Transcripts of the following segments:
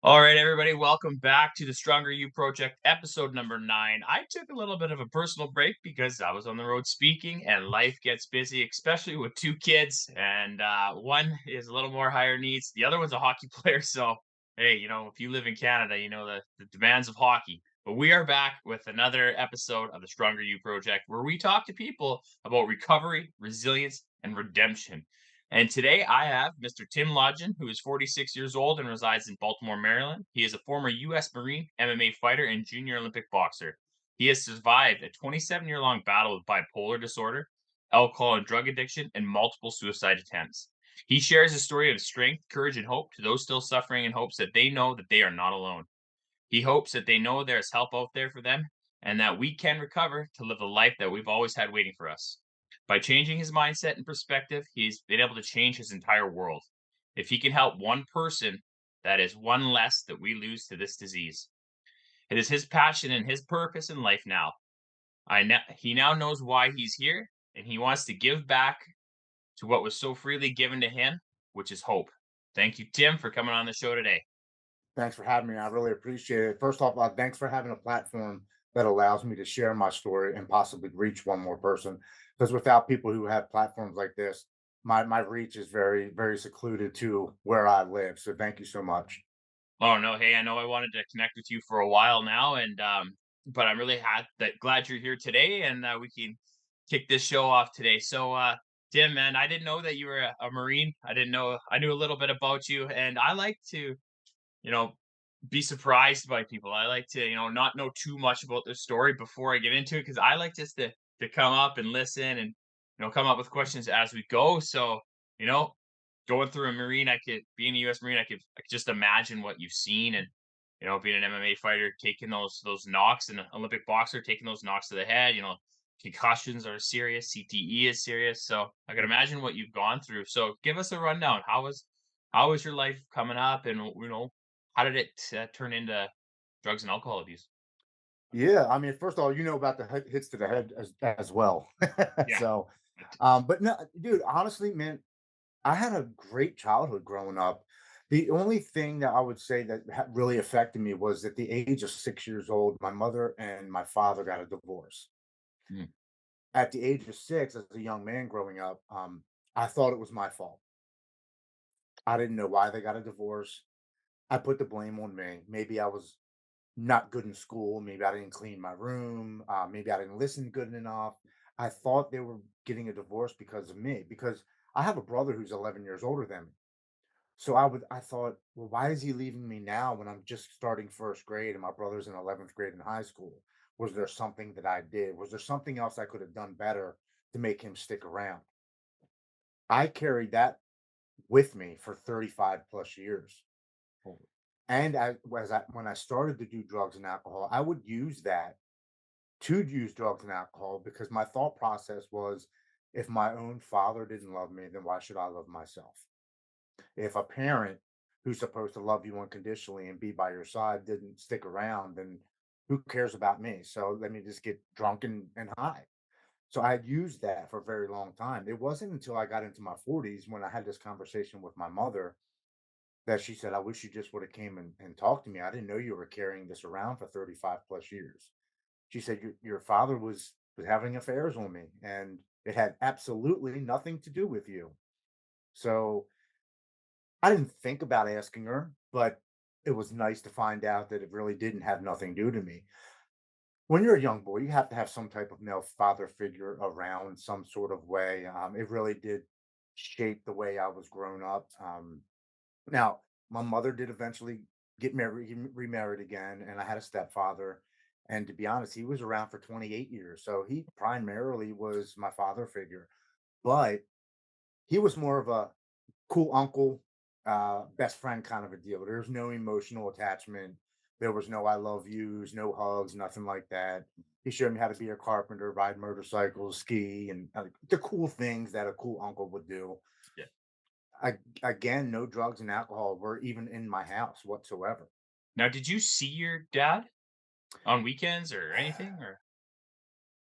All right, everybody, welcome back to the Stronger You Project, episode number 9. I took a little bit of a personal break because I was on the road speaking and life gets busy, especially with two kids. And one is a little more higher needs, the other one's a hockey player. So, hey, if you live in Canada, you know the demands of hockey. But we are back with another episode of the Stronger You Project where we talk to people about recovery, resilience, and redemption. And today I have Mr. Tim Lodgen, who is 46 years old and resides in Baltimore, Maryland. He is a former U.S. Marine, MMA fighter, and junior Olympic boxer. He has survived a 27-year-long battle with bipolar disorder, alcohol and drug addiction, and multiple suicide attempts. He shares a story of strength, courage, and hope to those still suffering and hopes that they know that they are not alone. He hopes that they know there is help out there for them and that we can recover to live the life that we've always had waiting for us. By changing his mindset and perspective, he's been able to change his entire world. If he can help one person, that is one less that we lose to this disease. It is his passion and his purpose in life now. He now knows why he's here, and he wants to give back to what was so freely given to him, which is hope. Thank you, Tim, for coming on the show today. Thanks for having me. I really appreciate it. First off, thanks for having a platform that allows me to share my story and possibly reach one more person. Because without people who have platforms like this, my reach is very, very secluded to where I live. So thank you so much. Oh no, hey, I know I wanted to connect with you for a while now, and but I'm really glad you're here today, and we can kick this show off today. So, Tim, man, I didn't know that you were a Marine. I knew a little bit about you, and I like to, you know, be surprised by people. I like to, not know too much about their story before I get into it because I like just to come up and listen and come up with questions as we go. So, you know, going through a Marine, being a US Marine, I could just imagine what you've seen and being an MMA fighter, taking those knocks, and an Olympic boxer taking those knocks to the head, concussions are serious, CTE is serious. So I can imagine what you've gone through. So give us a rundown. How was your life coming up, and how did it turn into drugs and alcohol abuse? Yeah, I mean, first of all, you know about the hits to the head as well. Yeah. So, but no, dude, honestly, man, I had a great childhood growing up. The only thing that I would say that really affected me was at the age of 6 years old, my mother and my father got a divorce. Mm. At the age of 6, as a young man growing up, I thought it was my fault. I didn't know why they got a divorce. I put the blame on me. Maybe I was not good in school. Maybe I didn't clean my room. Maybe I didn't listen good enough. I thought they were getting a divorce because of me, because I have a brother who's 11 years older than me. So I thought, well, why is he leaving me now when I'm just starting first grade and my brother's in 11th grade in high school? Was there something that I did? Was there something else I could have done better to make him stick around? I carried that with me for 35 plus years. Oh. And when I started to do drugs and alcohol, I would use that to use drugs and alcohol because my thought process was, if my own father didn't love me, then why should I love myself? If a parent who's supposed to love you unconditionally and be by your side didn't stick around, then who cares about me? So let me just get drunk and high. So I had used that for a very long time. It wasn't until I got into my 40s when I had this conversation with my mother that she said, I wish you just would have came and talked to me. I didn't know you were carrying this around for 35 plus years. She said, your father was having affairs on me and it had absolutely nothing to do with you. So I didn't think about asking her, but it was nice to find out that it really didn't have nothing to do to me. When you're a young boy, you have to have some type of male father figure around some sort of way. It really did shape the way I was grown up. Now, my mother did eventually get married, remarried again, and I had a stepfather. And to be honest, he was around for 28 years. So he primarily was my father figure, but he was more of a cool uncle, best friend kind of a deal. There's no emotional attachment. There was no I love yous, no hugs, nothing like that. He showed me how to be a carpenter, ride motorcycles, ski, and the cool things that a cool uncle would do. Yeah. Again, no drugs and alcohol were even in my house whatsoever. Now, did you see your dad on weekends or anything? Or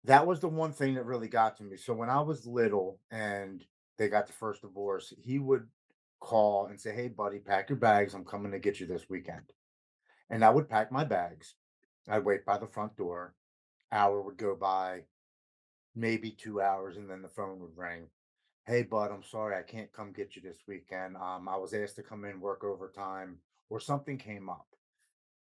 That was the one thing that really got to me. So when I was little and they got the first divorce, he would call and say, "Hey, buddy, pack your bags. I'm coming to get you this weekend." And I would pack my bags. I'd wait by the front door. Hour would go by, maybe 2 hours, and then the phone would ring. "Hey, bud, I'm sorry I can't come get you this weekend. I was asked to come in, work overtime, or something came up."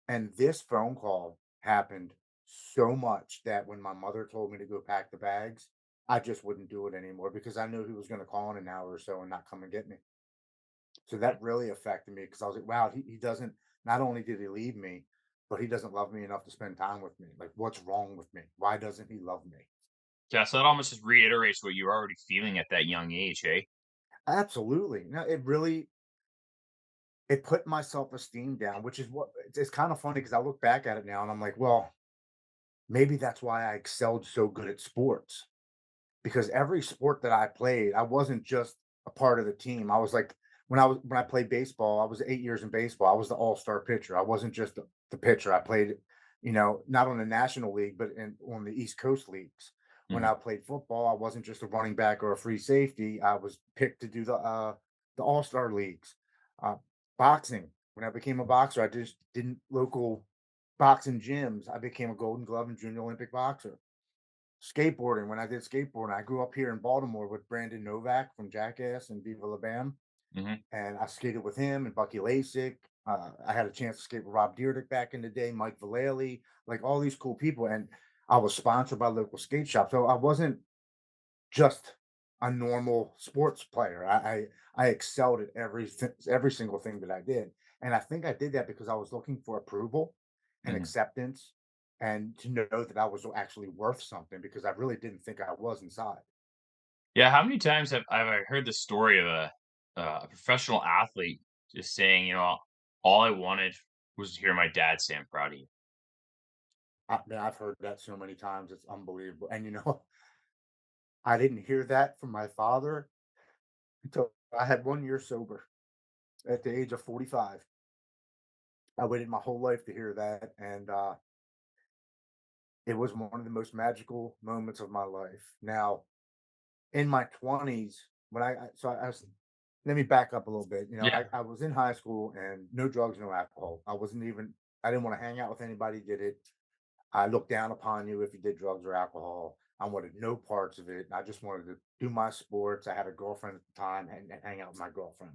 And this phone call happened so much that when my mother told me to go pack the bags, I just wouldn't do it anymore because I knew he was gonna call in an hour or so and not come and get me. So that really affected me because I was like, wow, he doesn't, not only did he leave me, but he doesn't love me enough to spend time with me. Like, what's wrong with me? Why doesn't he love me? Yeah, so that almost just reiterates what you were already feeling at that young age, hey? Absolutely. No, it really, it put my self-esteem down, which is what it's kind of funny because I look back at it now and I'm like, well, maybe that's why I excelled so good at sports because every sport that I played, I wasn't just a part of the team. I was like when I played baseball, I was 8 years in baseball. I was the all-star pitcher. I wasn't just the pitcher. I played, not on the National League, but on the East Coast leagues. When Mhm, I played football, I wasn't just a running back or a free safety. I was picked to do the all-star leagues. Uh, Boxing. When I became a boxer, I just didn't local boxing gyms. I became a Golden Glove and Junior Olympic boxer. Skateboarding, when I did skateboarding, I grew up here in Baltimore with Brandon Novak from Jackass and Viva La Bam, mhm. and I skated with him and Bucky Lasik. I had a chance to skate with Rob Dyrdek back in the day, Mike Vallely, like all these cool people, and I was sponsored by local skate shops, so I wasn't just a normal sports player. I excelled at every single thing that I did, and I think I did that because I was looking for approval and Mhm. acceptance, and to know that I was actually worth something because I really didn't think I was inside. Yeah, how many times have I heard the story of a professional athlete just saying, "All I wanted was to hear my dad say I'm proud of you." I mean, I've heard that so many times; it's unbelievable. And I didn't hear that from my father until I had 1 year sober at the age of 45. I waited my whole life to hear that, and it was one of the most magical moments of my life. Now, in my 20s, when I was let me back up a little bit. Yeah. I was in high school and no drugs, no alcohol. I didn't want to hang out with anybody who did it. I looked down upon you if you did drugs or alcohol. I wanted no parts of it. I just wanted to do my sports. I had a girlfriend at the time and hang out with my girlfriend.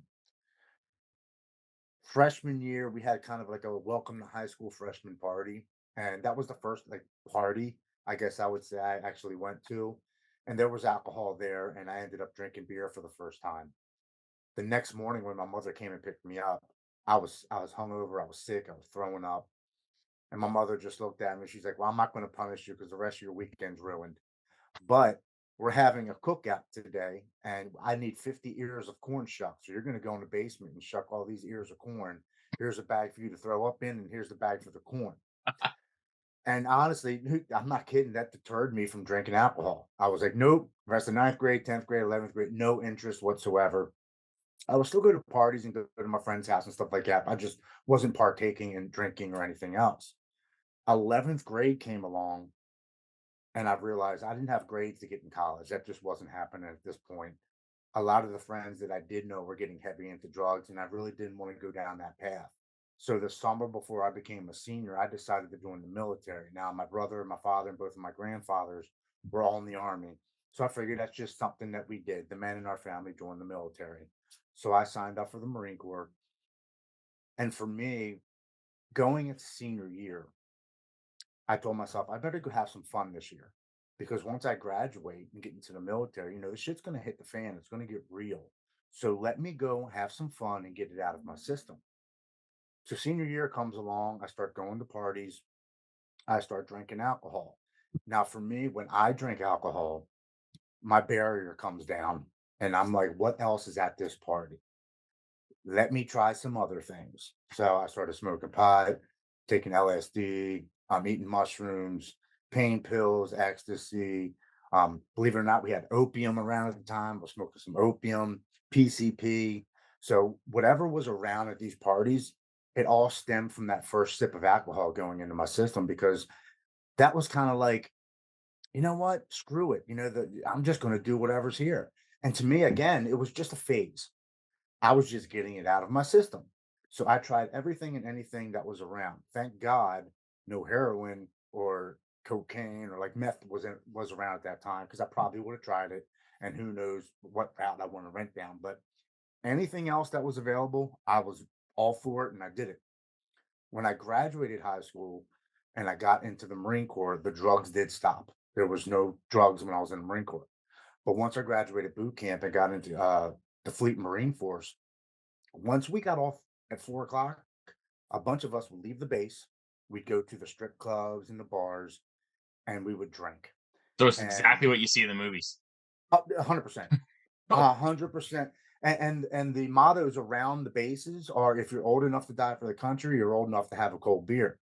Freshman year, we had kind of like a welcome to high school freshman party. And that was the first like party, I guess I would say I actually went to. And there was alcohol there, and I ended up drinking beer for the first time. The next morning when my mother came and picked me up, I was hungover, I was sick, I was throwing up. And my mother just looked at me. She's like, "Well, I'm not going to punish you because the rest of your weekend's ruined. But we're having a cookout today, and I need 50 ears of corn shucked. So you're going to go in the basement and shuck all these ears of corn. Here's a bag for you to throw up in, and here's the bag for the corn." And honestly, I'm not kidding. That deterred me from drinking alcohol. I was like, nope. Rest of ninth grade, 10th grade, 11th grade, no interest whatsoever. I would still go to parties and go to my friend's house and stuff like that. I just wasn't partaking in drinking or anything else. 11th grade came along, and I realized I didn't have grades to get in college. That just wasn't happening at this point. A lot of the friends that I did know were getting heavy into drugs, and I really didn't want to go down that path. So the summer before I became a senior, I decided to join the military. Now, my brother, my father, and both of my grandfathers were all in the army. So I figured that's just something that we did. The men in our family joined the military. So I signed up for the Marine Corps. And for me, going into senior year, I told myself, I better go have some fun this year because once I graduate and get into the military, the shit's going to hit the fan. It's going to get real. So let me go have some fun and get it out of my system. So senior year comes along. I start going to parties. I start drinking alcohol. Now, for me, when I drink alcohol, my barrier comes down and I'm like, what else is at this party? Let me try some other things. So I started smoking pot, taking LSD, I'm eating mushrooms, pain pills, ecstasy. Believe it or not, we had opium around at the time. We're smoking some opium, PCP. So whatever was around at these parties, it all stemmed from that first sip of alcohol going into my system because that was kind of like, you know what? Screw it. I'm just going to do whatever's here. And to me, again, it was just a phase. I was just getting it out of my system. So I tried everything and anything that was around. Thank God, no heroin or cocaine or like meth was around at that time because I probably would have tried it, and who knows what route I want to rent down. But anything else that was available, I was all for it and I did it. When I graduated high school and I got into the Marine Corps, the drugs did stop. There was no drugs when I was in the Marine Corps. But once I graduated boot camp and got into the Fleet Marine Force, once we got off at 4 o'clock, a bunch of us would leave the base. We'd go to the strip clubs and the bars, and we would drink. So it's And exactly what you see in the movies. 100%, Oh, 100%. And the mottos around the bases are: if you're old enough to die for the country, you're old enough to have a cold beer.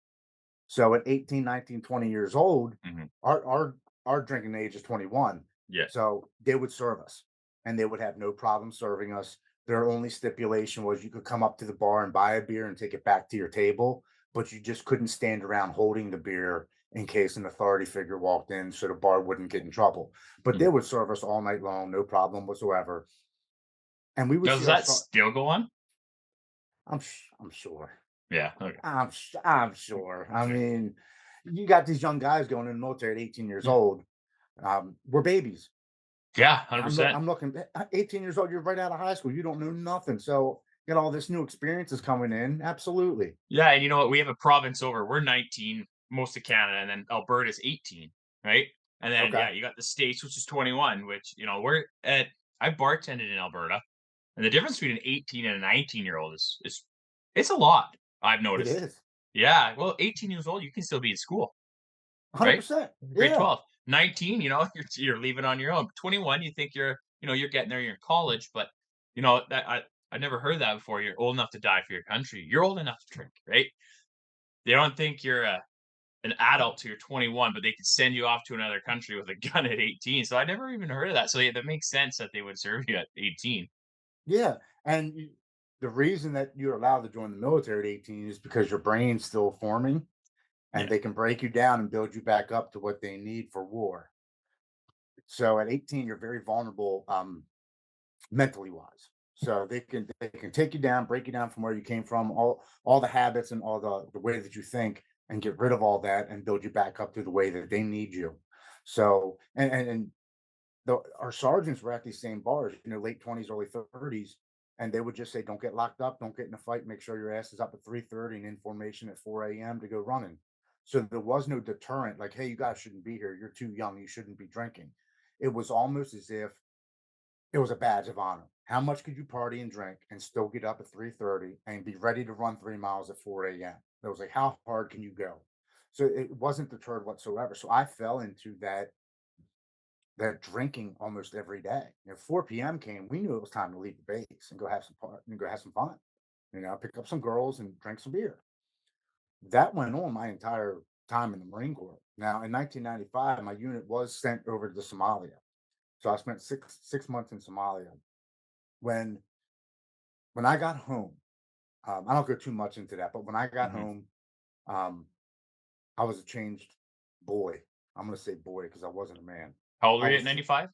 So at 18, 19, 20 years old, mhm, our our our drinking age is 21. yeah. So they would serve us and they would have no problem serving us. Their only stipulation was you could come up to the bar and buy a beer and take it back to your table, but you just couldn't stand around holding the beer in case an authority figure walked in so the bar wouldn't get in trouble. But they Mhm. would serve us all night long, no problem whatsoever. And we would Does see our that star. still go on? I'm sure. Yeah, okay. I'm sure. I Yeah. mean, you got these young guys going in the military at 18 years Yeah. old. We're babies. Yeah, I'm look 100%. I'm looking 18 years old, you're right out of high school. You don't know nothing. So get all this new experiences coming in. Absolutely. Yeah, and you know what? We have a province over. We're 19, most of Canada, and then Alberta's 18, right? And then Okay. yeah, you got the States, which is 21, which we're at I bartended in Alberta, and the difference between an 18 and a 19-year-old is it's a lot, I've It noticed. is. Yeah, well, 18 years old, you can still be in school, right? 100%. Grade Yeah. 12. 19, you're leaving on your own. 21, you think you're getting there, you're in college, but that I never heard that before. You're old enough to die for your country. You're old enough to drink, right? They don't think you're an adult till you're 21, but they could send you off to another country with a gun at 18. So I never even heard of that. So yeah, that makes sense that they would serve you at 18. Yeah. And the reason that you're allowed to join the military at 18 is because your brain's still forming and Yeah. they can break you down and build you back up to what they need for war. So at 18, you're very vulnerable mentally wise. So they can take you down, break you down from where you came from, all the habits and all the way that you think, and get rid of all that and build you back up to the way that they need you. So our sergeants were at these same bars, late 20s, early 30s, and they would just say, "Don't get locked up, don't get in a fight, make sure your ass is up at 3:30 and in formation at 4 a.m. to go running." So there was no deterrent, like, "Hey, you guys shouldn't be here. You're too young. You shouldn't be drinking." It was almost as if it was a badge of honor. How much could you party and drink and still get up at 3:30 and be ready to run 3 miles at 4 a.m.? It was like, how hard can you go? So it wasn't deterred whatsoever. So I fell into that drinking almost every day. 4 p.m. came, we knew it was time to leave the base and go have some fun. Pick up some girls and drink some beer. That went on my entire time in the Marine Corps. Now, in 1995, my unit was sent over to Somalia. So I spent six months in Somalia. When when I got home, I don't go too much into that, but when I got Mhm. home, um, I was a changed boy. I'm gonna say boy because I wasn't a man. How old I were you at was 95?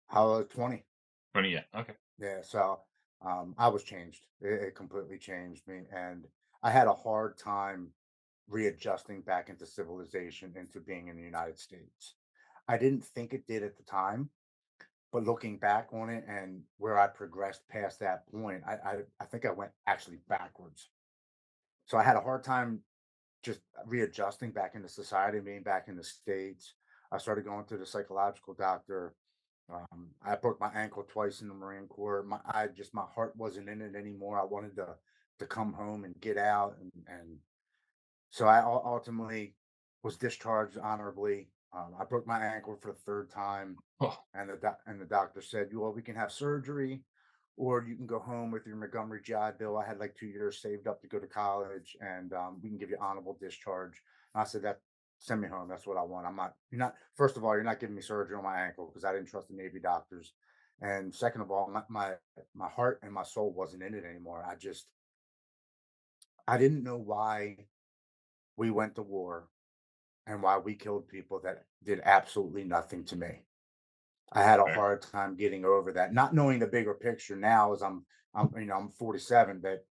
I was 20. 20, yeah. Okay. Yeah, so I was changed. It completely changed me, and I had a hard time readjusting back into civilization, into being in the United States. I didn't think it did at the time, but looking back on it and where I progressed past that point, I think I went actually backwards. So I had a hard time just readjusting back into society, being back in the States. I started going to the psychological doctor. I broke my ankle twice in the Marine Corps. My heart wasn't in it anymore. I wanted to come home and get out, and so ultimately was discharged honorably. I broke my ankle for the third time, Oh, and the doctor said, "Well, we can have surgery, or you can go home with your Montgomery GI Bill." I had like 2 years saved up to go to college, and we can give you honorable discharge. And I said, "That send me home. That's what I want. I'm not. You're not. First of all, you're not giving me surgery on my ankle because I didn't trust the Navy doctors, and second of all, my heart and my soul wasn't in it anymore. I didn't know why we went to war and why we killed people that did absolutely nothing to me. I had a fair. hard time getting over that, not knowing the bigger picture now as I'm 47, but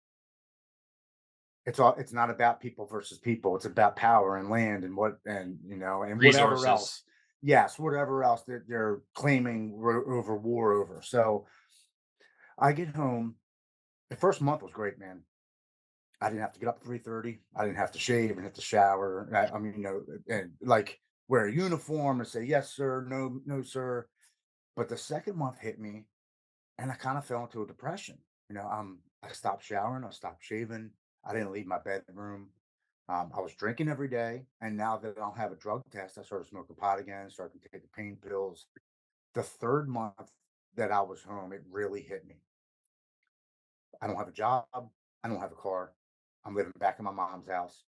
it's not about people versus people. It's about power and land and what and and whatever Resources. else. Yes, whatever else that they're claiming over war over. So I get home. The first month was great, man. I didn't have to get up at 3:30. I didn't have to shave and have to shower. I mean, and like wear a uniform and say yes, sir, no, no, sir. But the second month hit me, and I kind of fell into a depression. I stopped showering, I stopped shaving, I didn't leave my bedroom. I was drinking every day, and now that I don't have a drug test, I started smoking pot again, started taking pain pills. The third month that I was home, it really hit me. I don't have a job, I don't have a car. I'm living back in my mom's house.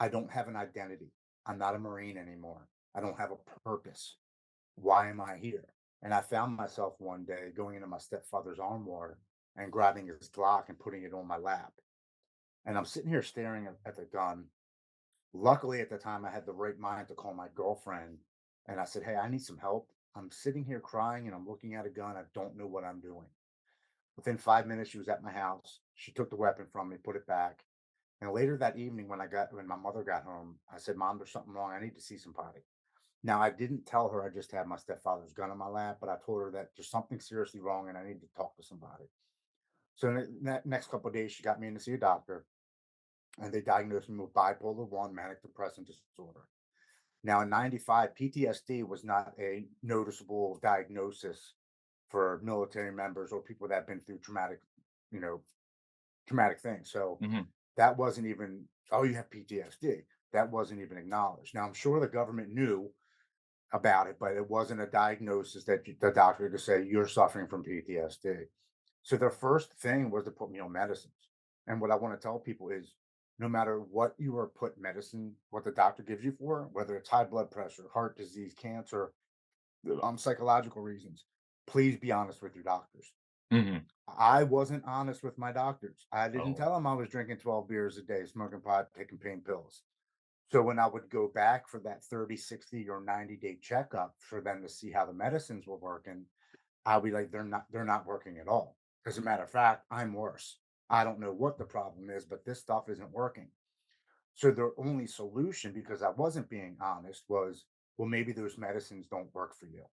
I don't have an identity. I'm not a Marine anymore. I don't have a purpose. Why am I here? And I found myself one day going into my stepfather's armoire and grabbing his Glock and putting it on my lap. And I'm sitting here staring at the gun. Luckily, at the time, I had the right mind to call my girlfriend. And I said, "Hey, I need some help. I'm sitting here crying and I'm looking at a gun. I don't know what I'm doing." Within 5 minutes, she was at my house. She took the weapon from me, put it back. And later that evening, when my mother got home, I said, "Mom, there's something wrong. I need to see somebody." Now, I didn't tell her I just had my stepfather's gun in my lap, but I told her that there's something seriously wrong and I need to talk to somebody. So in the next couple of days, she got me in to see a doctor, and they diagnosed me with bipolar one manic depressive disorder. Now, in '95, PTSD was not a noticeable diagnosis for military members or people that have been through you know, traumatic things. So Mhm. that wasn't even, oh, you have PTSD. That wasn't even acknowledged. Now, I'm sure the government knew about it, but it wasn't a diagnosis that the doctor could say you're suffering from PTSD. So their first thing was to put me on medicines. And what I want to tell people is no matter what you are put medicine, what the doctor gives you for, whether it's high blood pressure, heart disease, cancer, psychological reasons, please be honest with your doctors. Mhm. I wasn't honest with my doctors. I didn't Oh. tell them I was drinking 12 beers a day, smoking pot, taking pain pills. So when I would go back for that 30, 60, or 90-day checkup for them to see how the medicines were working, I'll be like, they're not working at all. As a matter of fact, I'm worse. I don't know what the problem is, but this stuff isn't working. So the only solution, because I wasn't being honest, was, well, maybe those medicines don't work for you.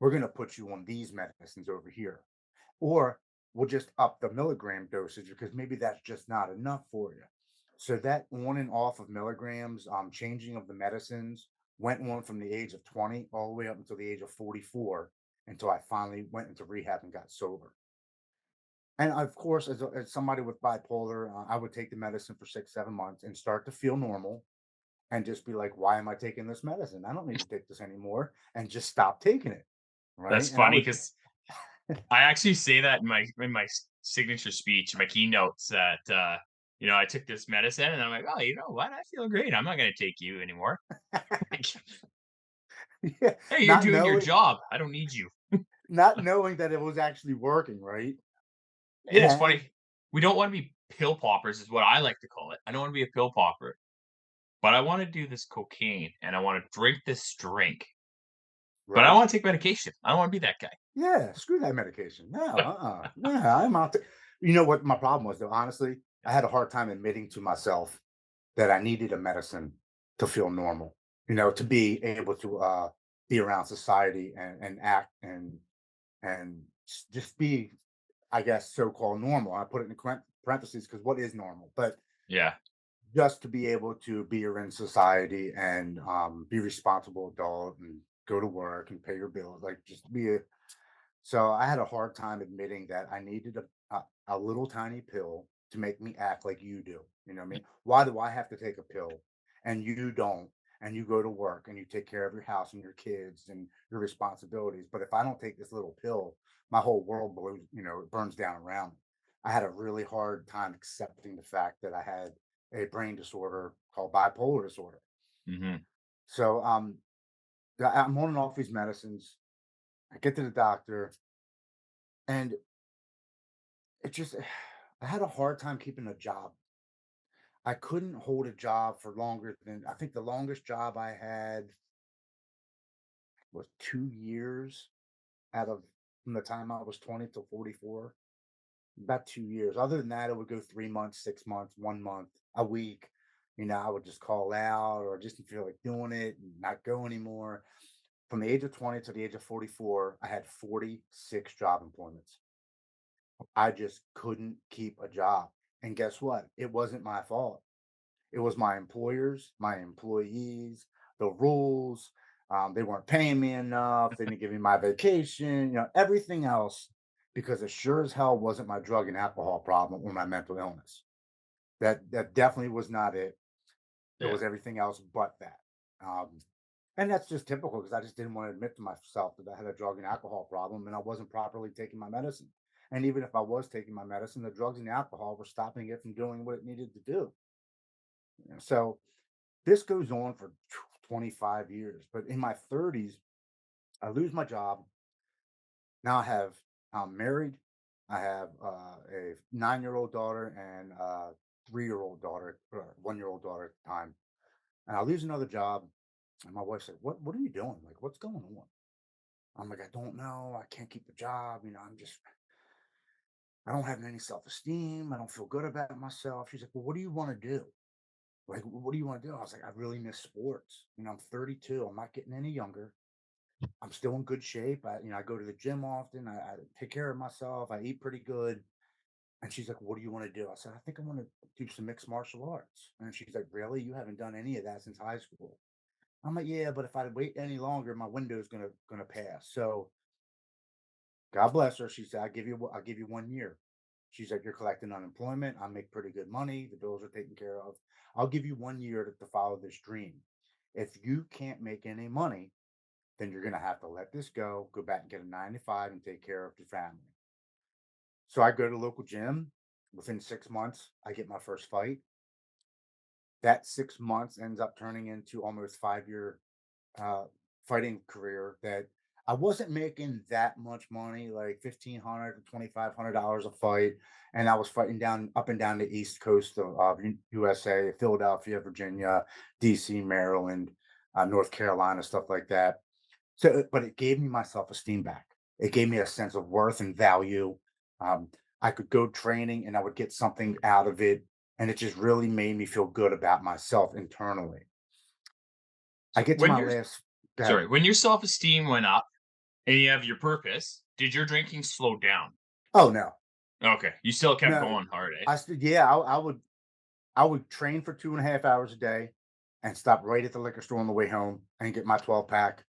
We're going to put you on these medicines over here. Or we'll just up the milligram dosage because maybe that's just not enough for you. So that on and off of milligrams, changing of the medicines went on from the age of 20 all the way up until the age of 44 until I finally went into rehab and got sober. And of course, as somebody with bipolar, I would take the medicine for 6, 7 months and start to feel normal and just be like, why am I taking this medicine? I don't need to take this anymore, and just stop taking it. That's Right. And I funny would, because I actually say that in my signature speech, my keynotes that, I took this medicine and I'm like, "Oh, you know what? I feel great. I'm not gonna take you anymore." Like, yeah, "Hey, you're not doing your knowing, job. I don't need you." not knowing that it was actually working, right? And it's Yeah, and funny, we don't wanna be pill poppers is what I like to call it. I don't wanna be a pill popper, but I wanna do this cocaine and I wanna drink this drink, but I don't right. wanna take medication. I don't wanna be that guy. Yeah, screw that medication. No, no, I'm out there. You know what my problem was though, honestly? I had a hard time admitting to myself that I needed a medicine to feel normal, to be able to be around society and act and just be, I guess, so-called normal. I put it in parentheses because what is normal? But Yeah. just to be able to be around society and be responsible adult and go to work and pay your bills, like just be a so I had a hard time admitting that I needed a little tiny pill to make me act like you do. You know what I mean? Why do I have to take a pill and you don't? And you go to work and you take care of your house and your kids and your responsibilities. But if I don't take this little pill, my whole world blows, it burns down around me. I had a really hard time accepting the fact that I had a brain disorder called bipolar disorder. Mhm. So I'm on and off these medicines. I get to the doctor, and it just I had a hard time keeping a job. I couldn't hold a job for longer than I think the longest job I had was 2 years out of from the time I was 20 to 44. about 2 years. Other than that, it would go 3 months, 6 months, 1 month, a week. I would just call out or just didn't feel like doing it and not go anymore. From the age of 20 to the age of 44, I had 46 job employments. I just couldn't keep a job. And guess what? It wasn't my fault. It was my employers, my employees, the rules. They weren't paying me enough. They didn't give me my vacation, everything else, because it sure as hell wasn't my drug and alcohol problem or my mental illness. That definitely was not it. It Yeah. was everything else but that. Um, and that's just typical because I just didn't want to admit to myself that I had a drug and alcohol problem and I wasn't properly taking my medicine. And even if I was taking my medicine, the drugs and the alcohol were stopping it from doing what it needed to do. So this goes on for 25 years, but in my 30s, I lose my job. Now I'm married. I have a 9-year-old daughter and a 3-year-old daughter, or 1-year-old daughter at the time. And I lose another job. And my wife said, what are you doing? Like, what's going on? I'm like, I don't know. I can't keep the job. I don't have any self esteem. I don't feel good about myself. She's like, well, what do you want to do? Like, what do you want to do? I was like, I really miss sports. I'm 32. I'm not getting any younger. I'm still in good shape. I go to the gym often. I take care of myself. I eat pretty good. And she's like, what do you want to do? I said, I think I want to do some mixed martial arts. And she's like, really? You haven't done any of that since high school. I'm like, yeah, but if I wait any longer, my window is gonna pass. So God bless her. She said, I'll give you 1 year. She's like, you're collecting unemployment. I make pretty good money. The bills are taken care of. I'll give you 1 year to follow this dream. If you can't make any money, then you're gonna have to let this go back and get a 9 to 5 and take care of your family. So I go to the local gym. Within 6 months, I get my first fight. That 6 months ends up turning into almost 5 year uh, fighting career that I wasn't making that much money, like 1,500 to $2,500 a fight, and I was fighting down up and down the East Coast of USA, Philadelphia, Virginia, DC, Maryland, North Carolina, stuff like that. So, but it gave me my self esteem back. It gave me a sense of worth and value. Um, I could go training and I would get something out of it, and it just really made me feel good about myself internally. I So get to my last. Go ahead. when your self-esteem went up and you have your purpose, did your drinking slow down? Oh no, Okay, you still kept no. going hard, eh? I said, yeah, I would train for 2.5 hours a day and stop right at the liquor store on the way home and get my 12 pack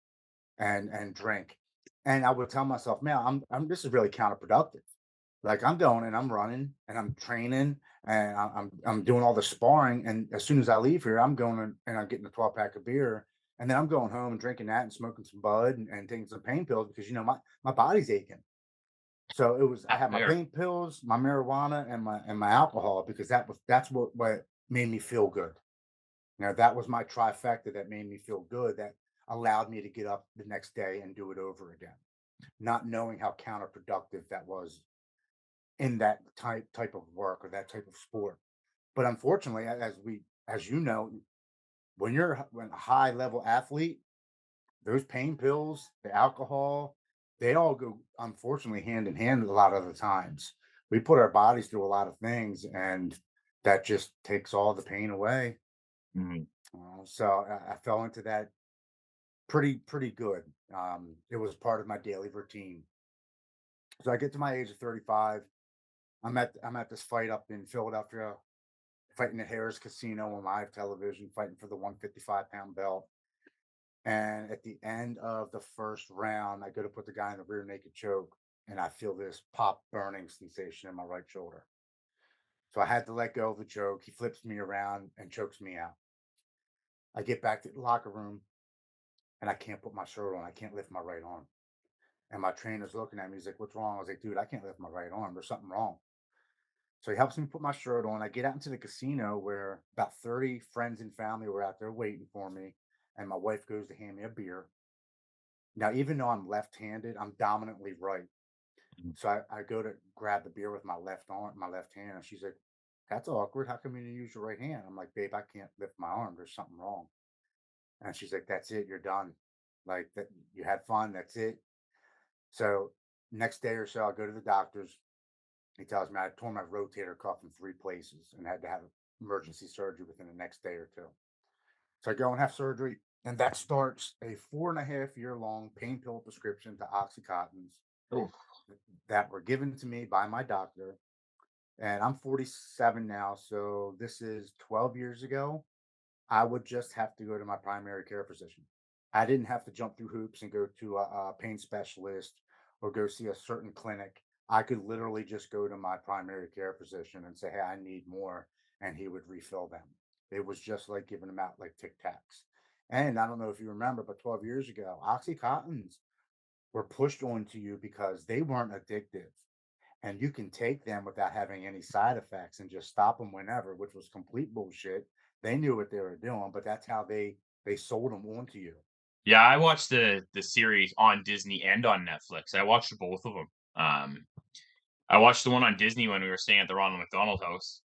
and drink. And I would tell myself, man, I'm this is really counterproductive. Like I'm going and I'm running and I'm training and I'm doing all the sparring. And as soon as I leave here, I'm going and I'm getting a 12 pack of beer. And then I'm going home and drinking that and smoking some bud and taking some pain pills because my body's aching. So I Ah, had my fair. pain pills, my marijuana, and my alcohol because that's what made me feel good. That was my trifecta that made me feel good. That allowed me to get up the next day and do it over again, not knowing how counterproductive that was in that type of work or that type of sport. But unfortunately, as you know, when a high level athlete, those pain pills, the alcohol, they all go unfortunately hand in hand a lot of the times. We put our bodies through a lot of things and that just takes all the pain away. Mhm. So I fell into that pretty good. It was part of my daily routine. So I get to my age of 35. I'm at this fight up in Philadelphia, fighting at Harris Casino on live television, fighting for the 155-pound belt. And at the end of the first round, I go to put the guy in the rear naked choke, and I feel this pop burning sensation in my right shoulder. So I had to let go of the choke. He flips me around and chokes me out. I get back to the locker room and I can't put my shirt on. I can't lift my right arm. And my trainer's looking at me. He's like, what's wrong? I was like, dude, I can't lift my right arm. There's something wrong. So he helps me put my shirt on. I get out into the casino where about 30 friends and family were out there waiting for me. And my wife goes to hand me a beer. Now, even though I'm left handed, I'm dominantly right. Mhm. So I go to grab the beer with my left arm, my left hand. And she's like, that's awkward. How come you didn't use your right hand? I'm like, babe, I can't lift my arm. There's something wrong. And she's like, that's it. You're done. Like that. You had fun. That's it. So next day or so, I go to the doctor's. He tells me I tore my rotator cuff in 3 places and had to have emergency surgery within the next day or two. So I go and have surgery, and that starts a 4.5 year long pain pill prescription to Oxycontins Oh, that were given to me by my doctor. And I'm 47 now, so this is 12 years ago. I would just have to go to my primary care physician. I didn't have to jump through hoops and go to a pain specialist or go see a certain clinic. I could literally just go to my primary care physician and say, "Hey, I need more," and he would refill them. It was just like giving them out like Tic Tacs. And I don't know if you remember, but 12 years ago, Oxycontins were pushed onto you because they weren't addictive and you can take them without having any side effects and just stop them whenever, which was complete bullshit. They knew what they were doing, but that's how they sold them onto you. yeah, I watched the series on Disney and on Netflix. I watched both of them. I watched the one on Disney when we were staying at the Ronald McDonald House,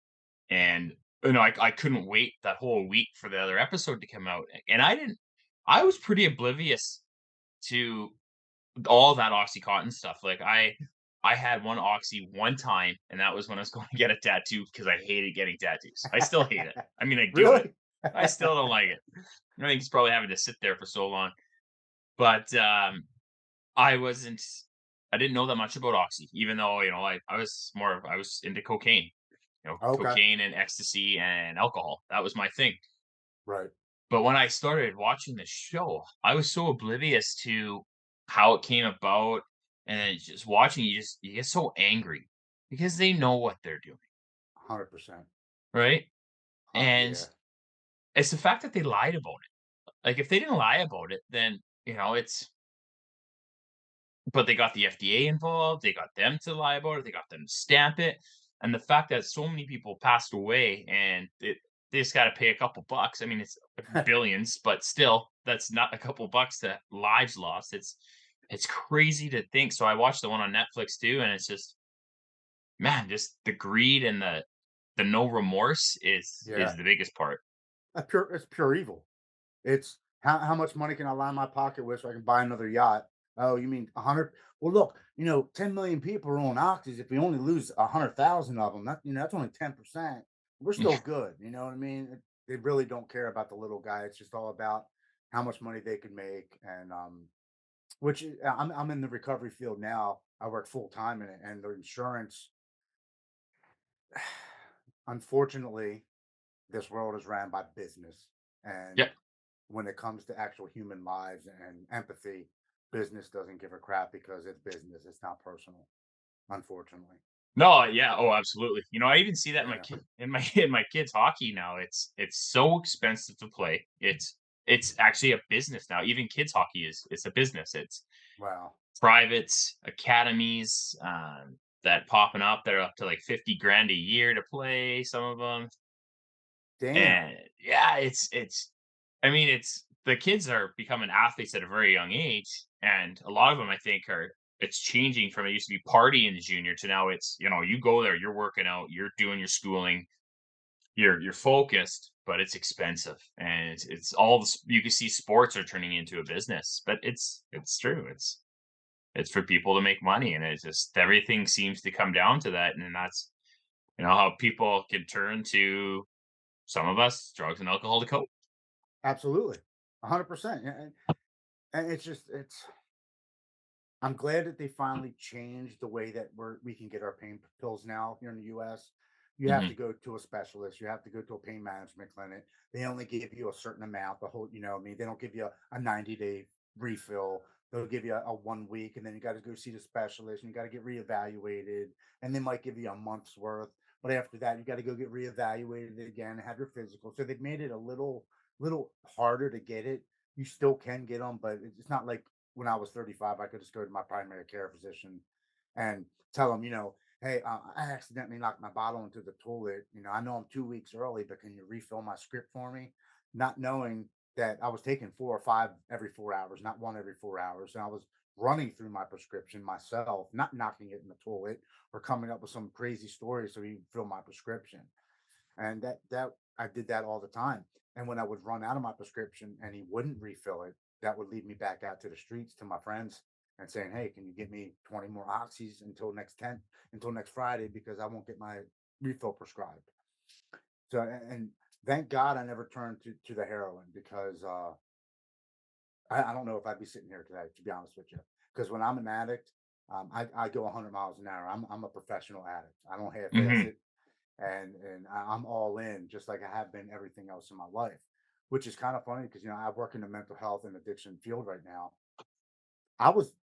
and, I couldn't wait that whole week for the other episode to come out, and I was pretty oblivious to all that OxyContin stuff. Like, I had one Oxy one time, and that was when I was going to get a tattoo because I hated getting tattoos. I still hate it. I mean, I do it. Really? I still don't like it. I think it's probably having to sit there for so long. But, I wasn't I didn't know that much about Oxy, even though, I was into cocaine, Okay. cocaine and ecstasy and alcohol. That was my thing. Right. But when I started watching the show, I was so oblivious to how it came about, and then just watching, you get so angry because they know what they're doing, 100%. right? And Yeah. it's the fact that they lied about it. Like, if they didn't lie about it, then, it's but they got the FDA involved, they got them to lie about it, they got them to stamp it, and the fact that so many people passed away and they just gotta pay a couple bucks. I mean, it's billions, but still, that's not a couple bucks to lives lost. It's crazy to think. So I watched the one on Netflix too, and it's just, man, just the greed and the no remorse is Yeah. the biggest part. It's pure evil. It's how much money can I line my pocket with so I can buy another yacht? Oh, you mean 100? Well, look, 10 million people are on oxys. If we only lose 100,000 of them, that's only 10%. We're still good. You know what I mean? They really don't care about the little guy. It's just all about how much money they can make. And I'm in the recovery field now. I work full time in it, and the insurance, unfortunately, this world is ran by business. Yeah. And when it comes to actual human lives and empathy, business doesn't give a crap because it's business. It's not personal, unfortunately. No, yeah, oh, absolutely. I even see that in my Yeah. kid in my in my kids' hockey now. It's so expensive to play. It's actually a business now. Even kids' hockey it's a business. It's Wow. private academies, that popping up. They're up to like 50 grand a year to play, some of them. Damn. And yeah, it's I mean, it's the kids are becoming athletes at a very young age, and a lot of them I think are it's changing from it used to be party in the junior to now it's, you go there, you're working out, you're doing your schooling, you're focused, but it's expensive. And it's all this you can see sports are turning into a business, but it's true. It's for people to make money, and it's just everything seems to come down to that. And that's how people can turn to some of us drugs and alcohol to cope. Absolutely. 100%. And it's I'm glad that they finally changed the way that we can get our pain pills now here in the US. You have to Mhm. go to a specialist. You have to go to a pain management clinic. They only give you a certain amount. The whole, I mean, they don't give you a 90-day refill. They'll give you a 1 week, and then you got to go see the specialist, and you got to get reevaluated, and they might give you a month's worth. But after that, you got to go get reevaluated again, have your physical. So they've made it a little harder to get it. You still can get them, but it's not like when I was 35, I could just go to my primary care physician and tell them, hey, I accidentally knocked my bottle into the toilet. I know I'm 2 weeks early, but can you refill my script for me? Not knowing that I was taking 4 or 5 every 4 hours, not one every 4 hours. And I was running through my prescription myself, not knocking it in the toilet or coming up with some crazy story so he would fill my prescription. And that I did that all the time. And when I would run out of my prescription and he wouldn't refill it, that would lead me back out to the streets to my friends. and saying, "Hey, can you get me 20 more oxys until next Friday because I won't get my refill prescribed." So and thank God I never turned to the heroin because I don't know if I'd be sitting here today, to be honest with you. Because when I'm an addict, I go 100 miles an hour. I'm a professional addict. I don't half-ass Mhm. it, and I'm all in, just like I have been everything else in my life. Which is kind of funny because I work in the mental health and addiction field right now. I was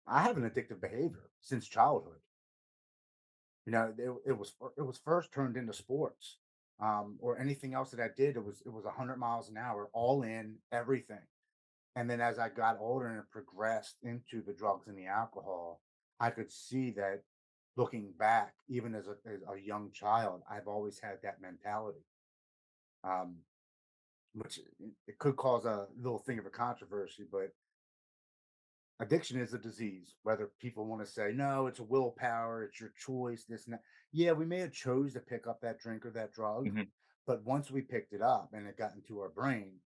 I have an addictive behavior since childhood. It was first turned into sports, or anything else that I did. It was 100 miles an hour, all in everything. And then as I got older and it progressed into the drugs and the alcohol, I could see that looking back, even as a young child, I've always had that mentality, um, which it could cause a little thing of a controversy, but addiction is a disease. Whether people want to say, no, it's a willpower, it's your choice, this and that. Yeah, we may have chose to pick up that drink or that drug, Mhm. but once we picked it up and it got into our brain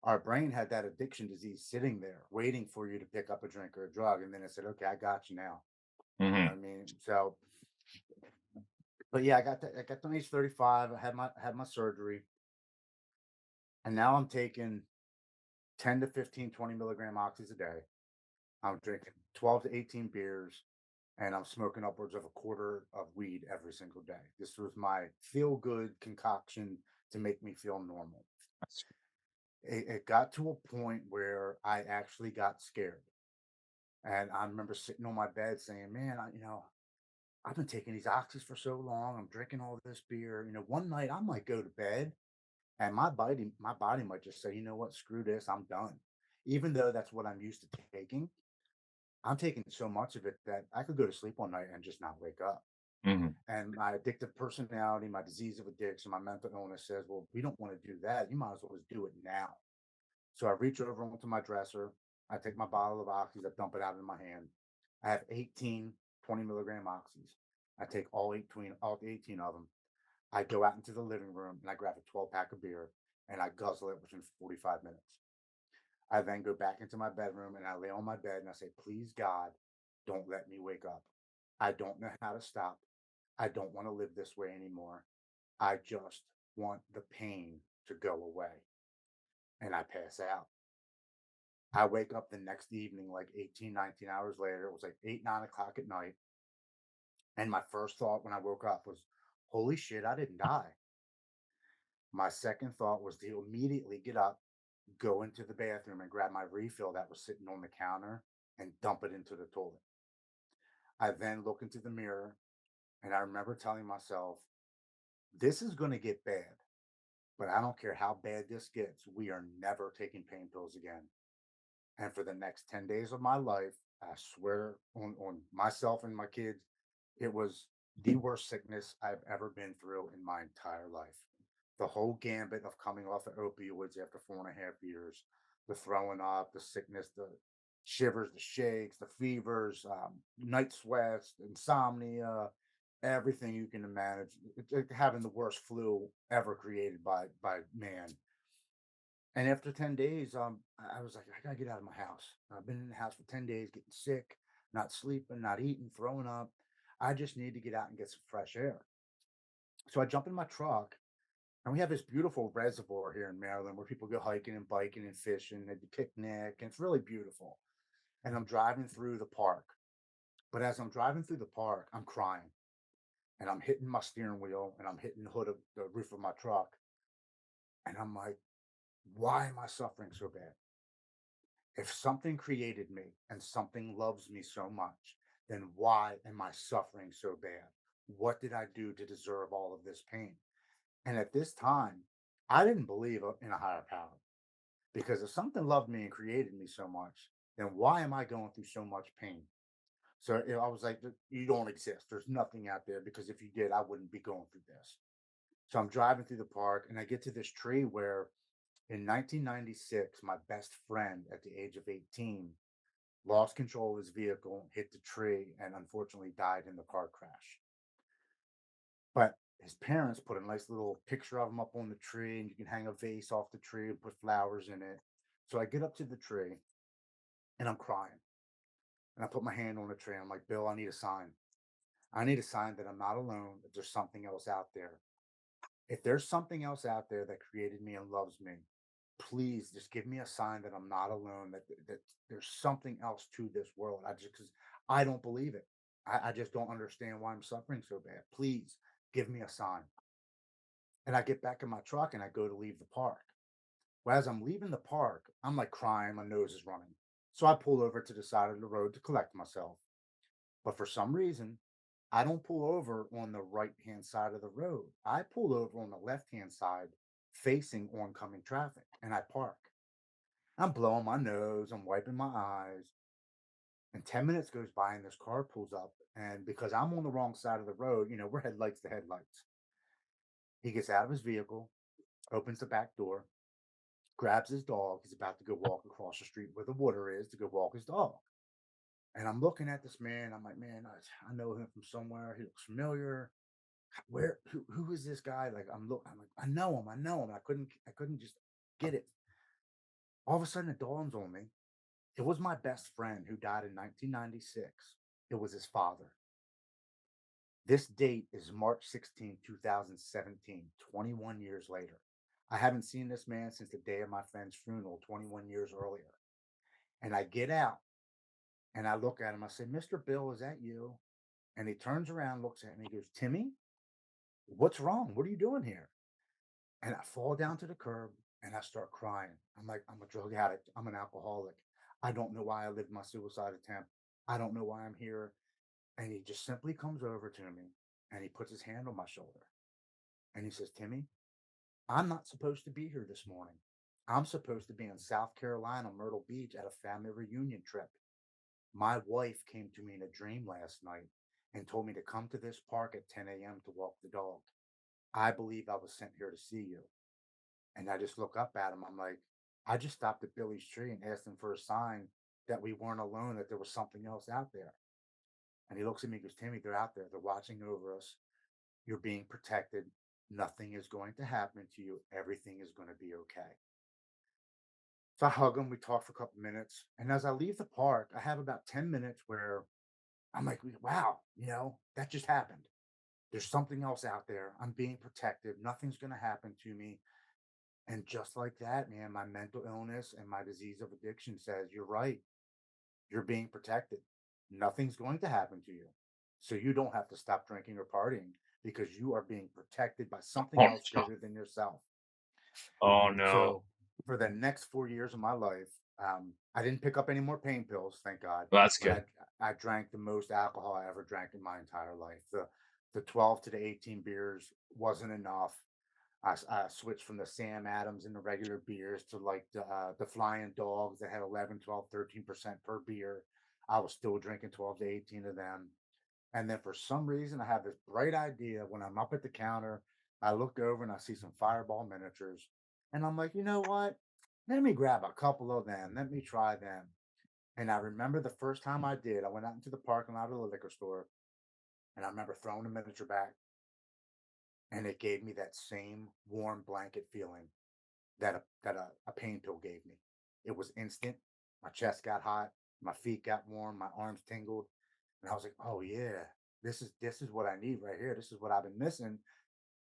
had that addiction disease sitting there waiting for you to pick up a drink or a drug. And then it said, okay, I got you now. You know Mhm. what I mean? So, but yeah, I got to age 35. I had my surgery, and now I'm taking 10 to 15, 20 milligram oxys a day. I'm drinking 12 to 18 beers, and I'm smoking upwards of a quarter of weed every single day. This was my feel good concoction to make me feel normal. That's It got to a point where I actually got scared. And I remember sitting on my bed saying, "Man, I've been taking these oxys for so long. I'm drinking all this beer. One night I might go to bed and my body might just say, you know what, screw this, I'm done." Even though that's what I'm used to taking, I'm taking so much of it that I could go to sleep one night and just not wake up. Mhm. And my addictive personality, my disease of addiction, my mental illness says, well, we don't want to do that. You might as well just do it now. So I reach over onto my dresser. I take my bottle of oxys, I dump it out in my hand. I have 18 20 milligram oxys. I take all 18 of them. I go out into the living room and I grab a 12 pack of beer and I guzzle it within 45 minutes. I then go back into my bedroom and I lay on my bed and I say, please, God, don't let me wake up. I don't know how to stop. I don't want to live this way anymore. I just want the pain to go away. And I pass out. I wake up the next evening, like 18, 19 hours later. It was like 8, 9 o'clock at night. And my first thought when I woke up was, holy shit, I didn't die. My second thought was to immediately get up, go into the bathroom and grab my refill that was sitting on the counter and dump it into the toilet. I then look into the mirror and I remember telling myself, this is going to get bad, but I don't care how bad this gets. We are never taking pain pills again. And for the next 10 days of my life, I swear on myself and my kids, it was the worst sickness I've ever been through in my entire life. The whole gambit of coming off of opioids after 4.5 years, the throwing up, the sickness, the shivers, the shakes, the fevers, night sweats, insomnia, everything you can imagine. Having the worst flu ever created by man. And after 10 days, I was like, I gotta get out of my house. I've been in the house for 10 days, getting sick, not sleeping, not eating, throwing up. I just need to get out and get some fresh air. So I jump in my truck, and we have this beautiful reservoir here in Maryland where people go hiking and biking and fishing and picnic, and it's really beautiful. And I'm driving through the park. But as I'm driving through the park, I'm crying and I'm hitting my steering wheel and I'm hitting the hood of the roof of my truck. And I'm like, why am I suffering so bad? If something created me and something loves me so much, then why am I suffering so bad? What did I do to deserve all of this pain? And at this time, I didn't believe in a higher power because if something loved me and created me so much, then why am I going through so much pain? So I was like, you don't exist. There's nothing out there because if you did, I wouldn't be going through this. So I'm driving through the park and I get to this tree where in 1996, my best friend at the age of 18 lost control of his vehicle, hit the tree, and unfortunately died in the car crash. But his parents put a nice little picture of him up on the tree, and you can hang a vase off the tree and put flowers in it. So I get up to the tree and I'm crying. And I put my hand on the tray. I'm like, Bill, I need a sign. I need a sign that I'm not alone, that there's something else out there. If there's something else out there that created me and loves me, please just give me a sign that I'm not alone, that there's something else to this world. I just because I don't believe it. I just don't understand why I'm suffering so bad. Please give me a sign. And I get back in my truck and I go to leave the park. Well, as I'm leaving the park, I'm like crying, my nose is running. So I pull over to the side of the road to collect myself. But for some reason, I don't pull over on the right hand side of the road. I pull over on the left hand side facing oncoming traffic and I park. I'm blowing my nose, I'm wiping my eyes, and 10 minutes goes by and this car pulls up. And because I'm on the wrong side of the road, we're headlights to headlights. He gets out of his vehicle, opens the back door, grabs his dog. He's about to go walk across the street where the water is to go walk his dog. And I'm looking at this man. I'm like, man, I know him from somewhere. He looks familiar. Who is this guy? Like I'm like, I know him. I know him. I couldn't just get it. All of a sudden it dawns on me. It was my best friend who died in 1996. It was his father. This date is March 16th, 2017, 21 years later. I haven't seen this man since the day of my friend's funeral 21 years earlier. And I get out and I look at him. I say, Mr. Bill, is that you? And he turns around, looks at me, he goes, Timmy, what's wrong? What are you doing here? And I fall down to the curb and I start crying. I'm like, I'm a drug addict. I'm an alcoholic. I don't know why I lived my suicide attempt. I don't know why I'm here. And he just simply comes over to me and he puts his hand on my shoulder and he says, Timmy, I'm not supposed to be here this morning. I'm supposed to be in South Carolina, Myrtle Beach at a family reunion trip. My wife came to me in a dream last night and told me to come to this park at 10 a.m. to walk the dog. I believe I was sent here to see you. And I just look up at him. I'm like, I just stopped at Billy's tree and asked him for a sign that we weren't alone, that there was something else out there. And he looks at me and goes, Timmy, they're out there. They're watching over us. You're being protected. Nothing is going to happen to you. Everything is going to be okay. So I hug him. We talk for a couple minutes. And as I leave the park, I have about 10 minutes where I'm like, wow, that just happened. There's something else out there. I'm being protected. Nothing's going to happen to me. And just like that, man, my mental illness and my disease of addiction says, you're right. You're being protected. Nothing's going to happen to you. So you don't have to stop drinking or partying because you are being protected by something Oh, else no. greater than yourself. Oh, no. So for the next 4 years of my life, I didn't pick up any more pain pills, thank God. That's But good. I drank the most alcohol I ever drank in my entire life. The 12 to the 18 beers wasn't enough. I switched from the Sam Adams and the regular beers to like the Flying Dogs that had 11, 12, 13% per beer. I was still drinking 12 to 18 of them. And then for some reason, I have this bright idea when I'm up at the counter. I look over and I see some Fireball miniatures. And I'm like, you know what? Let me grab a couple of them. Let me try them. And I remember the first time I did, I went out into the parking lot of the liquor store and I remember throwing a miniature back and it gave me that same warm blanket feeling that a pain pill gave me. It was instant. My chest got hot, my feet got warm, my arms tingled, and I was like, "Oh yeah, this is what I need right here. This is what I've been missing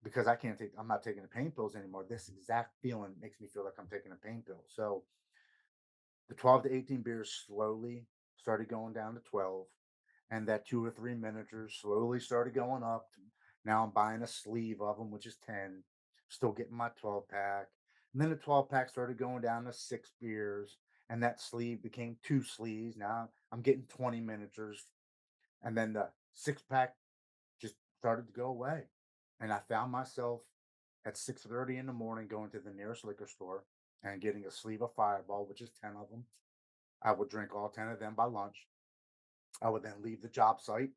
because I'm not taking the pain pills anymore. This exact feeling makes me feel like I'm taking a pain pill." So the 12 to 18 beers slowly started going down to 12, and that 2 or 3 miniatures slowly started going up. Now I'm buying a sleeve of them, which is 10, still getting my 12 pack. And then the 12 pack started going down to 6 beers, and that sleeve became 2 sleeves. Now I'm getting 20 miniatures, and then the 6 pack just started to go away. And I found myself at 6:30 in the morning going to the nearest liquor store and getting a sleeve of Fireball, which is 10 of them. I would drink all 10 of them by lunch. I would then leave the job site.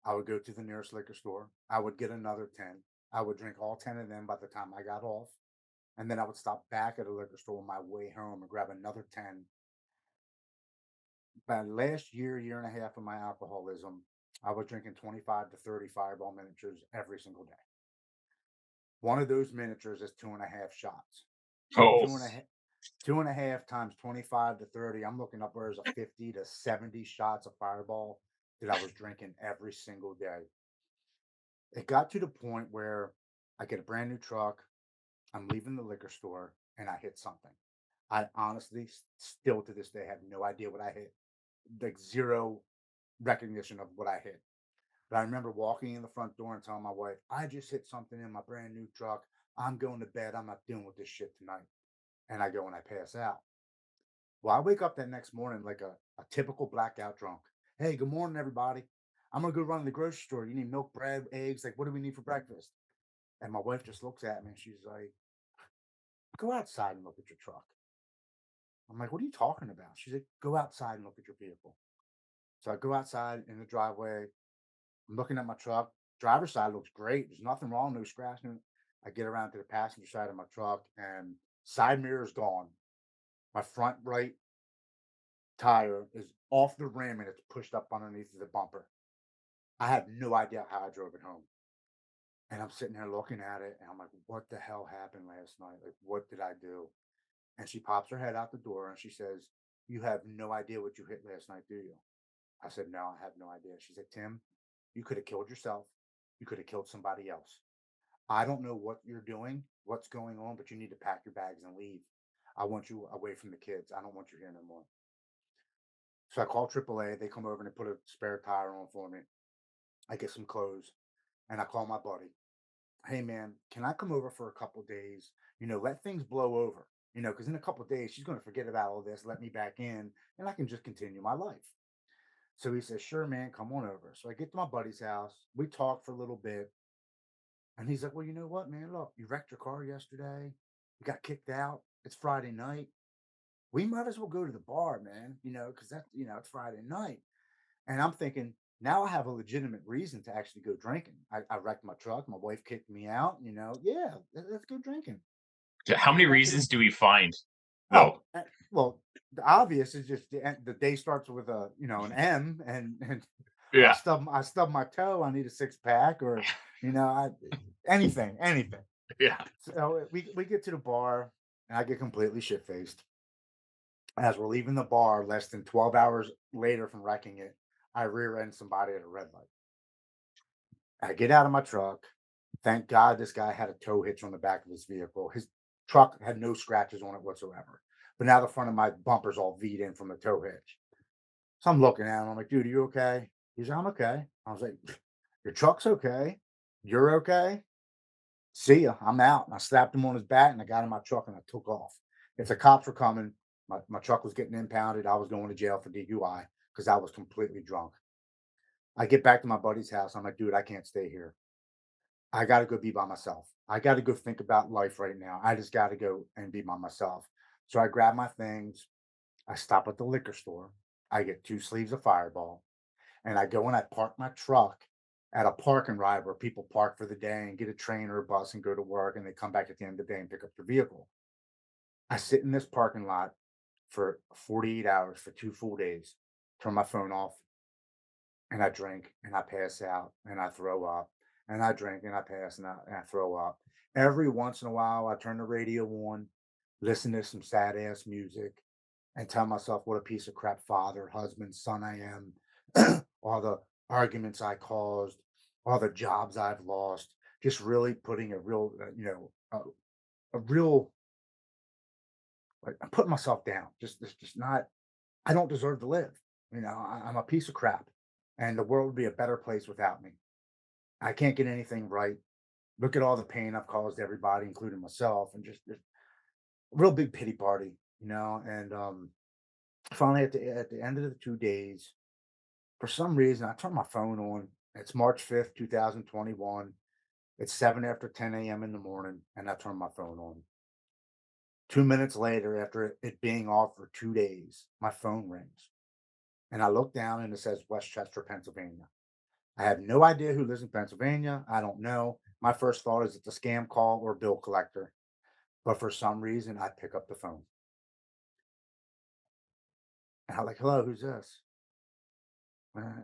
I would go to the nearest liquor store. I would get another 10. I would drink all 10 of them by the time I got off. And then I would stop back at a liquor store on my way home and grab another 10. By the last year, year and a half of my alcoholism, I was drinking 25 to 30 Fireball miniatures every single day. One of those miniatures is 2.5 shots. So Oh, two and a half. Two and a half times 25 to 30. I'm looking up where's a 50 to 70 shots of Fireball that I was drinking every single day. It got to the point where I get a brand new truck. I'm leaving the liquor store and I hit something. I honestly still to this day have no idea what I hit. Like zero recognition of what I hit. But I remember walking in the front door and telling my wife, I just hit something in my brand new truck. I'm going to bed. I'm not dealing with this shit tonight. And I go and I pass out. Well, I wake up that next morning like a typical blackout drunk. Hey, good morning, everybody. I'm gonna go run to the grocery store. You need milk, bread, eggs. Like, what do we need for breakfast? And my wife just looks at me and she's like, go outside and look at your truck. I'm like, what are you talking about? She's like, go outside and look at your vehicle. So I go outside in the driveway. I'm looking at my truck. Driver's side looks great. There's nothing wrong, no scratch. I get around to the passenger side of my truck and side mirror is gone. My front right tire is off the rim and it's pushed up underneath the bumper. I have no idea how I drove it home. And I'm sitting there looking at it and I'm like, what the hell happened last night? Like, what did I do? And she pops her head out the door and she says, you have no idea what you hit last night, do you? I said, no, I have no idea. She said, Tim, you could have killed yourself. You could have killed somebody else. I don't know what you're doing, what's going on, but you need to pack your bags and leave. I want you away from the kids. I don't want you here no more. So I call AAA. They come over and they put a spare tire on for me. I get some clothes and I call my buddy. Hey man, can I come over for a couple days? Let things blow over. Because in a couple days she's going to forget about all this, let me back in, and I can just continue my life. So he says, sure, man, come on over. So I get to my buddy's house. We talk for a little bit. And he's like, well, you know what, man? Look, you wrecked your car yesterday. You got kicked out. It's Friday night. We might as well go to the bar, man, because it's Friday night. And I'm thinking, now I have a legitimate reason to actually go drinking. I wrecked my truck. My wife kicked me out. Yeah, let's go drinking. How We many got to the, reasons do we find, oh, though? well, the obvious is just the day starts with an M, and Yeah. I stub my toe. I need a six pack, or I anything. Yeah. So we get to the bar, and I get completely shit faced. As we're leaving the bar, less than 12 hours later from wrecking it, I rear end somebody at a red light. I get out of my truck. Thank God this guy had a tow hitch on the back of his vehicle. His truck had no scratches on it whatsoever. But now the front of my bumper's all V'd in from the tow hitch. So I'm looking at him. I'm like, dude, are you okay? He's like, I'm okay. I was like, your truck's okay. You're okay. See ya. I'm out. And I slapped him on his back and I got in my truck and I took off. If the cops were coming, my truck was getting impounded. I was going to jail for DUI because I was completely drunk. I get back to my buddy's house. I'm like, dude, I can't stay here. I got to go be by myself. I got to go think about life right now. I just got to go and be by myself. So I grab my things. I stop at the liquor store. I get 2 sleeves of Fireball and I go and I park my truck at a parking ride where people park for the day and get a train or a bus and go to work and they come back at the end of the day and pick up their vehicle. I sit in this parking lot for 48 hours for 2 full days, turn my phone off, and I drink and I pass out and I throw up and I drink and I pass and I throw up. Every once in a while, I turn the radio on, listen to some sad ass music, and tell myself what a piece of crap father, husband, son I am, all the arguments I caused, all the jobs I've lost, just really putting a real, a real, like I'm putting myself down. Just not. I don't deserve to live. I'm a piece of crap, and the world would be a better place without me. I can't get anything right. Look at all the pain I've caused everybody, including myself, and just a real big pity party, And finally, at the end of the 2 days, for some reason, I turned my phone on. It's March 5th, 2021. It's 7 after 10 a.m. in the morning, and I turn my phone on. 2 minutes later, after it being off for 2 days, my phone rings. And I look down and it says Westchester, Pennsylvania. I have no idea who lives in Pennsylvania. I don't know. My first thought is it's a scam call or bill collector. But for some reason, I pick up the phone. And I'm like, hello, who's this? Uh,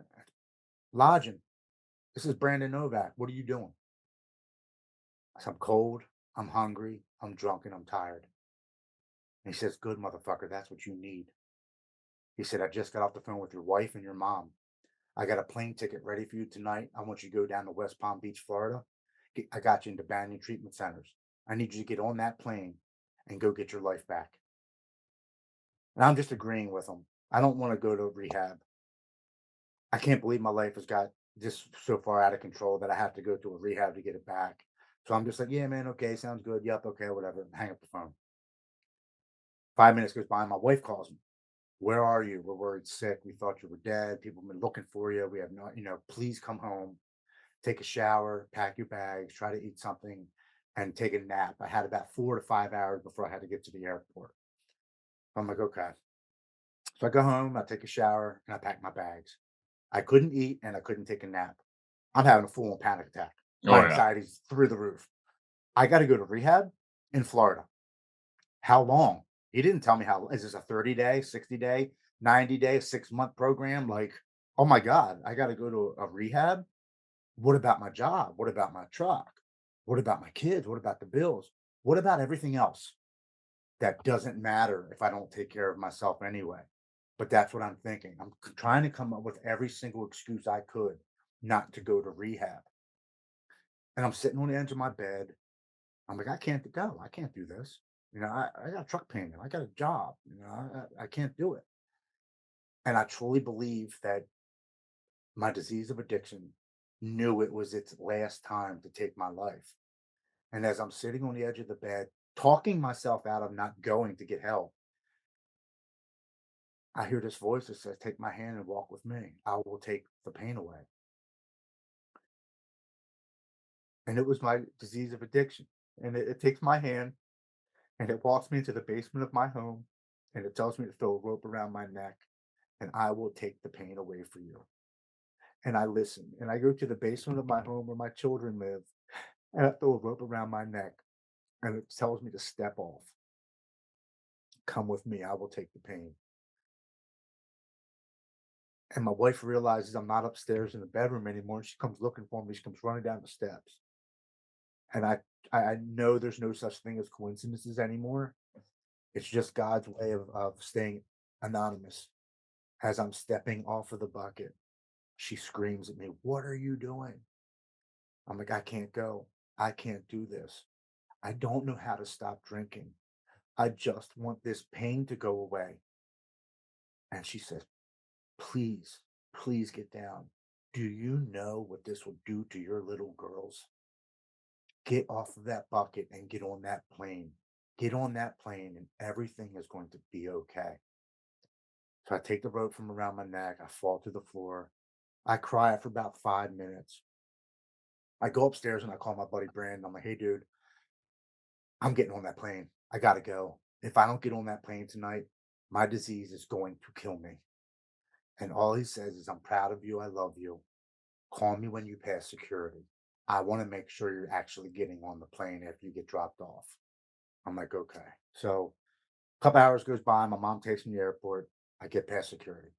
Lodgen. This is Brandon Novak. What are you doing? I said, I'm cold. I'm hungry. I'm drunk and I'm tired. And he says, "Good, motherfucker. That's what you need." He said, "I just got off the phone with your wife and your mom. I got a plane ticket ready for you tonight. I want you to go down to West Palm Beach, Florida. I got you into Banyan treatment centers. I need you to get on that plane and go get your life back." And I'm just agreeing with him. I don't want to go to rehab. I can't believe my life has got just so far out of control that I have to go to a rehab to get it back. So I'm just like, yeah, man, okay, sounds good. Yep, okay, whatever. And hang up the phone. 5 minutes goes by, and my wife calls me. "Where are you? We're worried sick. We thought you were dead. People have been looking for you. We have not, please come home, take a shower, pack your bags, try to eat something, and take a nap." I had about 4 to 5 hours before I had to get to the airport. I'm like, okay. So I go home, I take a shower, and I pack my bags. I couldn't eat and I couldn't take a nap. I'm having a full on panic attack. Oh My yeah. anxiety's through the roof. I got to go to rehab in Florida. How long? He didn't tell me how. Is this a 30-day, 60-day, 90-day, 6-month program? Like, oh my God, I got to go to a rehab. What about my job? What about my truck? What about my kids? What about the bills? What about everything else that doesn't matter if I don't take care of myself anyway? But that's what I'm thinking. I'm trying to come up with every single excuse I could not to go to rehab. And I'm sitting on the edge of my bed. I'm like, I can't go. I can't do this. I got a truck payment. I got a job. I can't do it. And I truly believe that my disease of addiction knew it was its last time to take my life. And as I'm sitting on the edge of the bed, talking myself out of not going to get help, I hear this voice that says, "Take my hand and walk with me. I will take the pain away." And it was my disease of addiction. And it takes my hand and it walks me into the basement of my home and it tells me to throw a rope around my neck and I will take the pain away for you. And I listen and I go to the basement of my home where my children live and I throw a rope around my neck and it tells me to step off. Come with me. I will take the pain. And my wife realizes I'm not upstairs in the bedroom anymore. And she comes looking for me. She comes running down the steps. And I know there's no such thing as coincidences anymore. It's just God's way of staying anonymous. As I'm stepping off of the bucket, she screams at me, "What are you doing?" I'm like, "I can't go. I can't do this. I don't know how to stop drinking. I just want this pain to go away." And she says, "Please, please get down. Do you know what this will do to your little girls? Get off of that bucket and get on that plane. Get on that plane and everything is going to be okay." So I take the rope from around my neck. I fall to the floor. I cry for about 5 minutes. I go upstairs and I call my buddy Brandon. I'm like, "Hey, dude, I'm getting on that plane. I got to go. If I don't get on that plane tonight, my disease is going to kill me." And all he says is, "I'm proud of you. I love you. Call me when you pass security. I want to make sure you're actually getting on the plane after you get dropped off." I'm like, "Okay." So a couple hours goes by. My mom takes me to the airport. I get past security.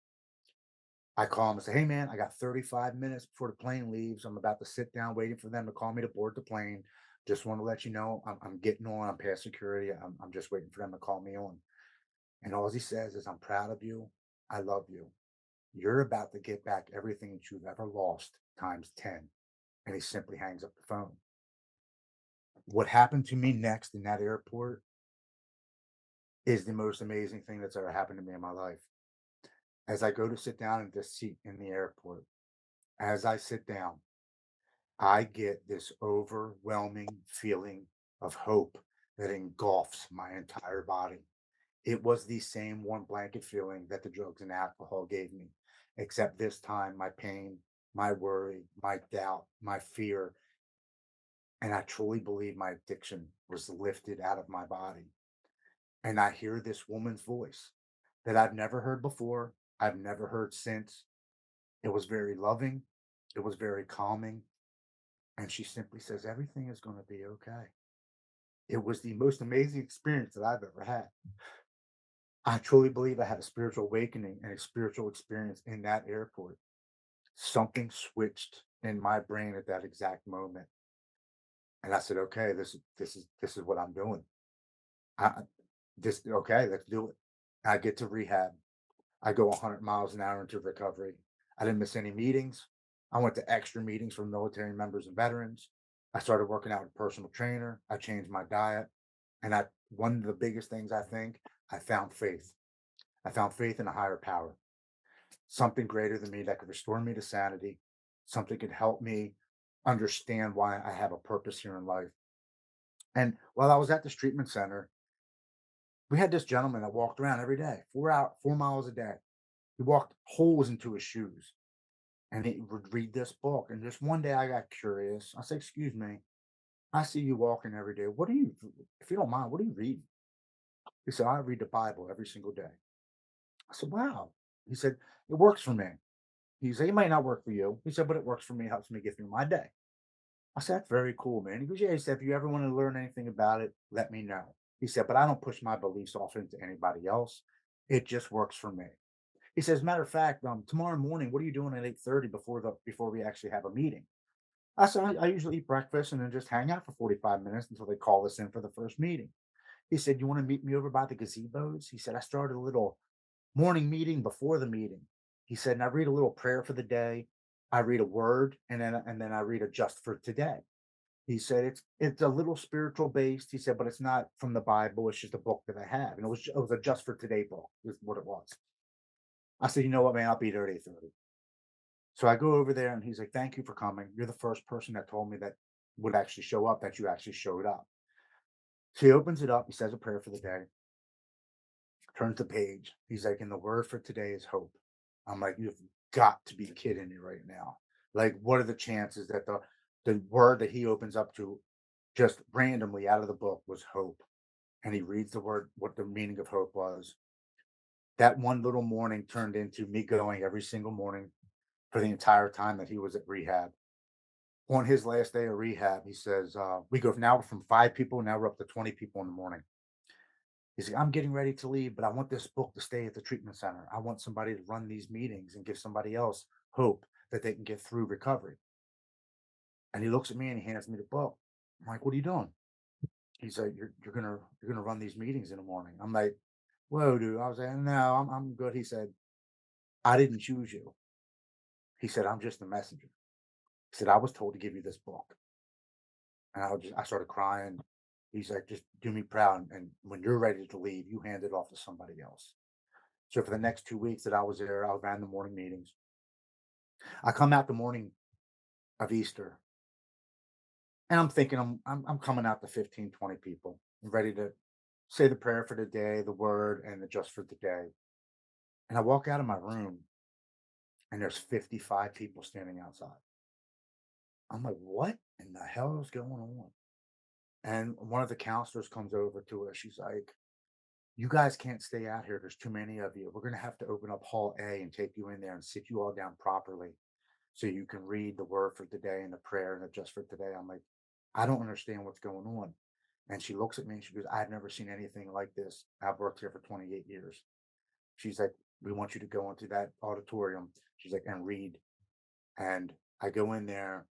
I call him and say, "Hey, man, I got 35 minutes before the plane leaves. I'm about to sit down waiting for them to call me to board the plane. Just want to let you know I'm getting on. I'm past security. I'm just waiting for them to call me on." And all he says is, "I'm proud of you. I love you. You're about to get back everything that you've ever lost times 10." And he simply hangs up the phone. What happened to me next in that airport is the most amazing thing that's ever happened to me in my life. As I go to sit down in this seat in the airport, as I sit down, I get this overwhelming feeling of hope that engulfs my entire body. It was the same warm blanket feeling that the drugs and alcohol gave me, except this time my pain, my worry, my doubt, my fear, and I truly believe my addiction was lifted out of my body. And I hear this woman's voice that I've never heard before, I've never heard since. It was very loving, it was very calming, and she simply says, "Everything is going to be okay." It was the most amazing experience that I've ever had. I truly believe I had a spiritual awakening and a spiritual experience in that airport. Something switched in my brain at that exact moment. And I said, "Okay, this is what I'm doing." Just okay, let's do it. I get to rehab. I go 100 miles an hour into recovery. I didn't miss any meetings. I went to extra meetings for military members and veterans. I started working out with a personal trainer. I changed my diet. And one of the biggest things I think, I found faith. I found faith in a higher power, something greater than me that could restore me to sanity, something could help me understand why I have a purpose here in life. And while I was at this treatment center, we had this gentleman that walked around every day, 4 miles a day. He walked holes into his shoes and he would read this book. And just one day I got curious. I said, "Excuse me, I see you walking every day. What do you, if you don't mind, what do you read?" He said, "I read the Bible every single day." I said, "Wow." He said, "It works for me." He said, "It might not work for you." He said, "But it works for me, helps me get through my day." I said, "That's very cool, man." He goes, "Yeah." He said, "If you ever want to learn anything about it, let me know." He said, "But I don't push my beliefs off into anybody else. It just works for me." He says, "Matter of fact, tomorrow morning, what are you doing at 8:30 before we actually have a meeting?" I said, I usually eat breakfast and then just hang out for 45 minutes until they call us in for the first meeting." He said, "You want to meet me over by the gazebos?" He said, "I started a little morning meeting before the meeting." He said, "And I read a little prayer for the day. I read a word, and then I read a just for today." He said, "It's a little spiritual based." He said, "But it's not from the Bible. It's just a book that I have." And it was a just for today book, is what it was. I said, "You know what, man? I'll be there at 8:30." So I go over there and he's like, "Thank you for coming. You're the first person that told me that would actually show up, that you actually showed up." So he opens it up. He says a prayer for the day, turns the page. He's like, "And the word for today is hope." I'm like, "You've got to be kidding me right now. Like, what are the chances that the word that he opens up to just randomly out of the book was hope?" And he reads the word, what the meaning of hope was. That one little morning turned into me going every single morning for the entire time that he was at rehab. On his last day of rehab, he says, we go now from 5 people, now we're up to 20 people in the morning. He's like, "I'm getting ready to leave, but I want this book to stay at the treatment center. I want somebody to run these meetings and give somebody else hope that they can get through recovery." And he looks at me and he hands me the book. I'm like, "What are you doing?" He's like, you're gonna run these meetings in the morning." I'm like, "Whoa, dude." I was like, "No, I'm good." He said, "I didn't choose you." He said, "I'm just a messenger." He said, "I was told to give you this book." And I started crying. He's like, "Just do me proud. And when you're ready to leave, you hand it off to somebody else." So for the next 2 weeks that I was there, I ran the morning meetings. I come out the morning of Easter and I'm thinking I'm coming out to 15, 20 people. I'm ready to say the prayer for the day, the word, and the just for the day. And I walk out of my room and there's 55 people standing outside. I'm like, "What in the hell is going on?" And one of the counselors comes over to us. She's like, "You guys can't stay out here. There's too many of you. We're going to have to open up Hall A and take you in there and sit you all down properly so you can read the word for today and the prayer and the just for today." I'm like, "I don't understand what's going on." And she looks at me and she goes, "I've never seen anything like this. I've worked here for 28 years." She's like, "We want you to go into that auditorium." She's like, "And read." And I go in there,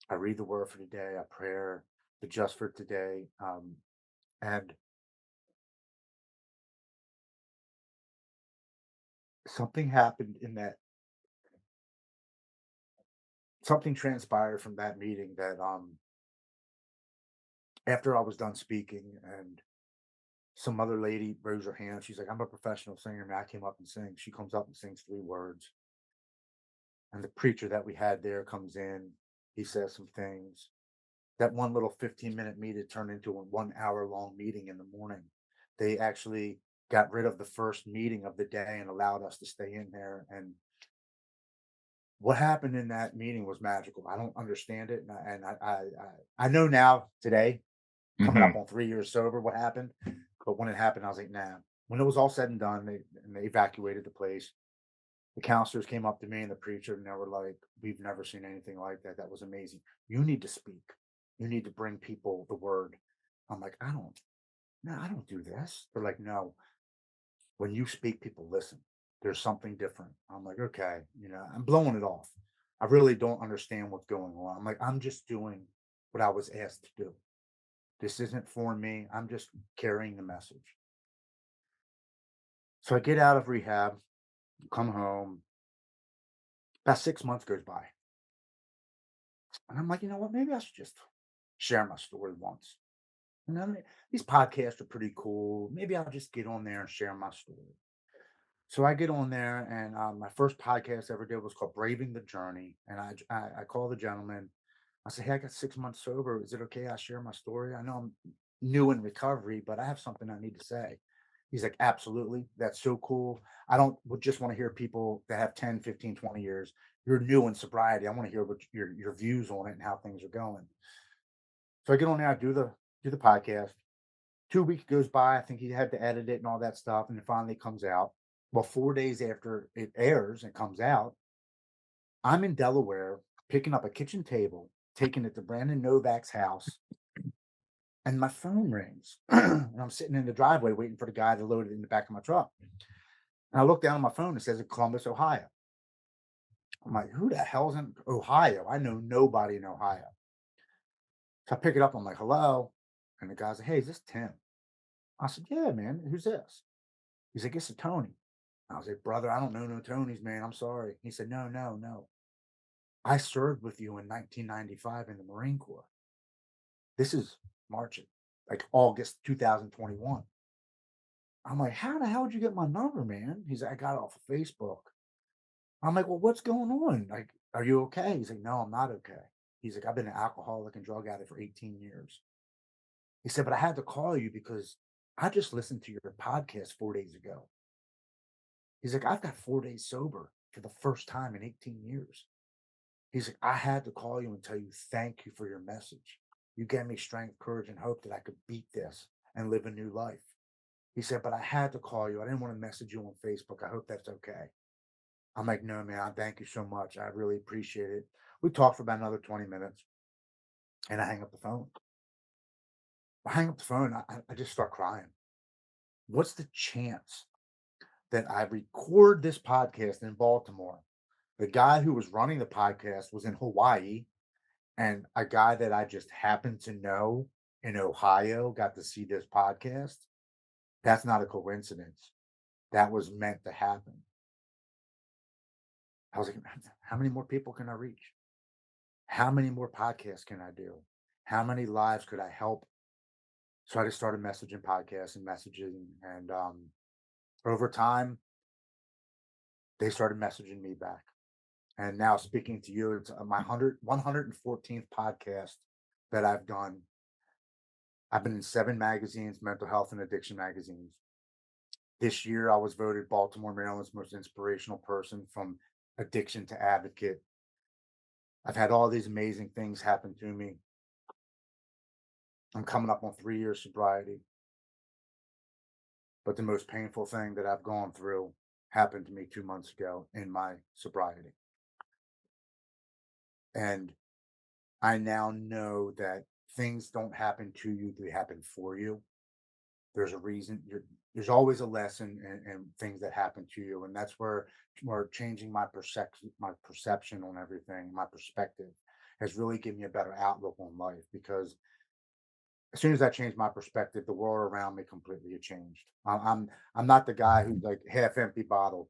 I read the word for today, I prayer, the just for today. And something happened in that, something transpired from that meeting that after I was done speaking and some other lady rose her hand. She's like, "I'm a professional singer, man. I came up and sing." She comes up and sings 3 words. And the preacher that we had there comes in. He says some things. That one little 15-minute meeting turned into a 1 hour long meeting in the morning. They actually got rid of the first meeting of the day and allowed us to stay in there. And what happened in that meeting was magical. I don't understand it. And I know now today, coming up Mhm. on 3 years sober, what happened. But when it happened, I was like, "Nah." When it was all said and done, they evacuated the place. The counselors came up to me and the preacher, and they were like, "We've never seen anything like that. That was amazing. You need to speak. You need to bring people the word." I'm like, no, I don't do this." They're like, "No, when you speak, people listen. There's something different." I'm like, "Okay, I'm blowing it off. I really don't understand what's going on." I'm like, "I'm just doing what I was asked to do. This isn't for me. I'm just carrying the message." So I get out of rehab, come home. About 6 months goes by, and I'm like, you know what? Maybe I should just share my story once. And then these podcasts are pretty cool. Maybe I'll just get on there and share my story. So I get on there, and my first podcast I ever did was called "Braving the Journey." And I call the gentleman. I say, "Hey, I got 6 months sober. Is it okay I share my story? I know I'm new in recovery, but I have something I need to say." He's like, "Absolutely. That's so cool. I don't just want to hear people that have 10, 15, 20 years. You're new in sobriety. I want to hear what your views on it and how things are going." So I get on there, I do the podcast. 2 weeks goes by. I think he had to edit it and all that stuff, and it finally comes out. Well, 4 days after it airs and comes out, I'm in Delaware picking up a kitchen table, taking it to Brandon Novak's house, and my phone rings. And I'm sitting in the driveway waiting for the guy to load it in the back of my truck. And I look down at my phone, it says in Columbus, Ohio. I'm like, who the hell's in Ohio? I know nobody in Ohio. So I pick it up. I'm like, hello. And the guy's like, hey, is this Tim? I said, yeah, man. Who's this? He's like, it's a Tony. I was like, brother, I don't know no Tonys, man. I'm sorry. He said, no, no, no. I served with you in 1995 in the Marine Corps. This is March, like August 2021. I'm like, how the hell did you get my number, man? He's like, I got it off of Facebook. I'm like, well, what's going on? Like, are you okay? He's like, no, I'm not okay. He's like, I've been an alcoholic and drug addict for 18 years. He said, but I had to call you because I just listened to your podcast 4 days ago. He's like, I've got 4 days sober for the first time in 18 years. He's like, I had to call you and tell you thank you for your message. You gave me strength, courage, and hope that I could beat this and live a new life. He said, but I had to call you. I didn't want to message you on Facebook. I hope that's okay. I'm like, no, man, I thank you so much. I really appreciate it. We talked for about another 20 minutes and I hang up the phone. I hang up the phone. I just start crying. What's the chance that I record this podcast in Baltimore? The guy who was running the podcast was in Hawaii, and a guy that I just happened to know in Ohio got to see this podcast. That's not a coincidence. That was meant to happen. I was like, how many more people can I reach? How many more podcasts can I do? How many lives could I help? So I just started messaging podcasts and messaging, and over time, they started messaging me back. And now speaking to you, it's my 114th podcast that I've done. I've been in 7 magazines, mental health and addiction magazines. This year, I was voted Baltimore, Maryland's most inspirational person from addiction to advocate. I've had all these amazing things happen to me. I'm coming up on 3 years sobriety. But the most painful thing that I've gone through happened to me 2 months ago in my sobriety. And I now know that things don't happen to you, they happen for you. There's a reason. There's always a lesson in things that happen to you, and that's where changing my perception on everything, my perspective, has really given me a better outlook on life. Because as soon as I changed my perspective, the world around me completely changed. I'm not the guy who's like half empty bottle.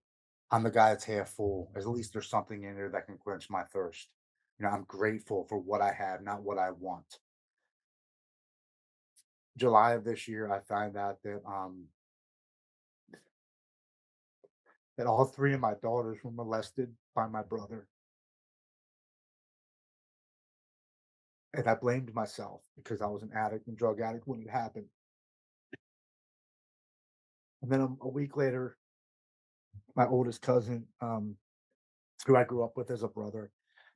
I'm the guy that's half full. At least there's something in there that can quench my thirst. I'm grateful for what I have, not what I want. July of this year, I found out that all three of my daughters were molested by my brother, and I blamed myself because I was an addict and drug addict when it happened. And then a week later, my oldest cousin, who I grew up with as a brother,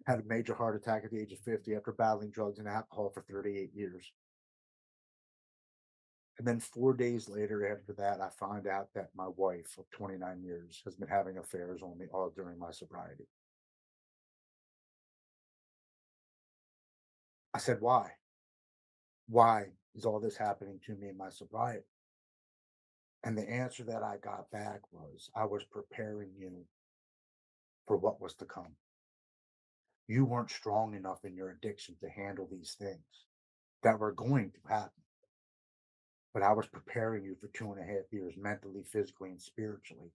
had a major heart attack at the age of 50 after battling drugs and alcohol for 38 years. And then 4 days later, after that, I found out that my wife of 29 years has been having affairs on me all during my sobriety. I said, why? Why is all this happening to me in my sobriety? And the answer that I got back was, I was preparing you for what was to come. You weren't strong enough in your addiction to handle these things that were going to happen. but I was preparing you for 2.5 years mentally, physically, and spiritually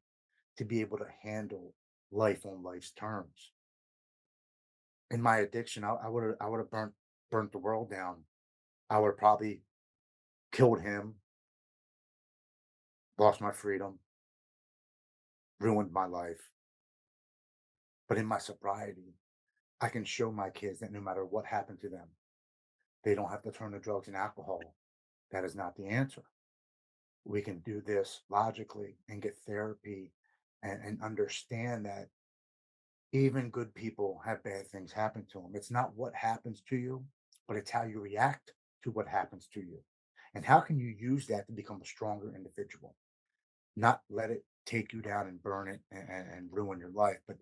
to be able to handle life on life's terms. In my addiction, I would have burnt the world down. I would have probably killed him, lost my freedom, ruined my life. But in my sobriety, I can show my kids that no matter what happened to them, they don't have to turn to drugs and alcohol. That is not the answer. We can do this logically and get therapy and understand that even good people have bad things happen to them. It's not what happens to you, but it's how you react to what happens to you. And how can you use that to become a stronger individual? Not let it take you down and burn it and ruin your life, but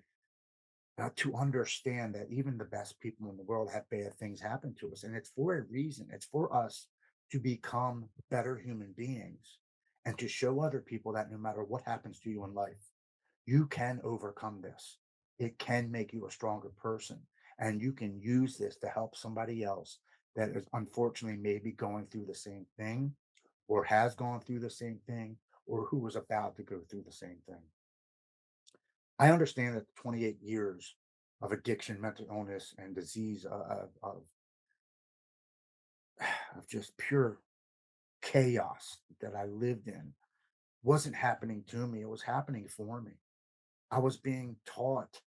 to understand that even the best people in the world have bad things happen to us. And it's for a reason. It's for us to become better human beings and to show other people that no matter what happens to you in life, you can overcome this. It can make you a stronger person. And you can use this to help somebody else that is unfortunately maybe going through the same thing or has gone through the same thing or who was about to go through the same thing. I understand that 28 years of addiction, mental illness, and disease of just pure chaos that I lived in wasn't happening to me. It was happening for me. I was being taught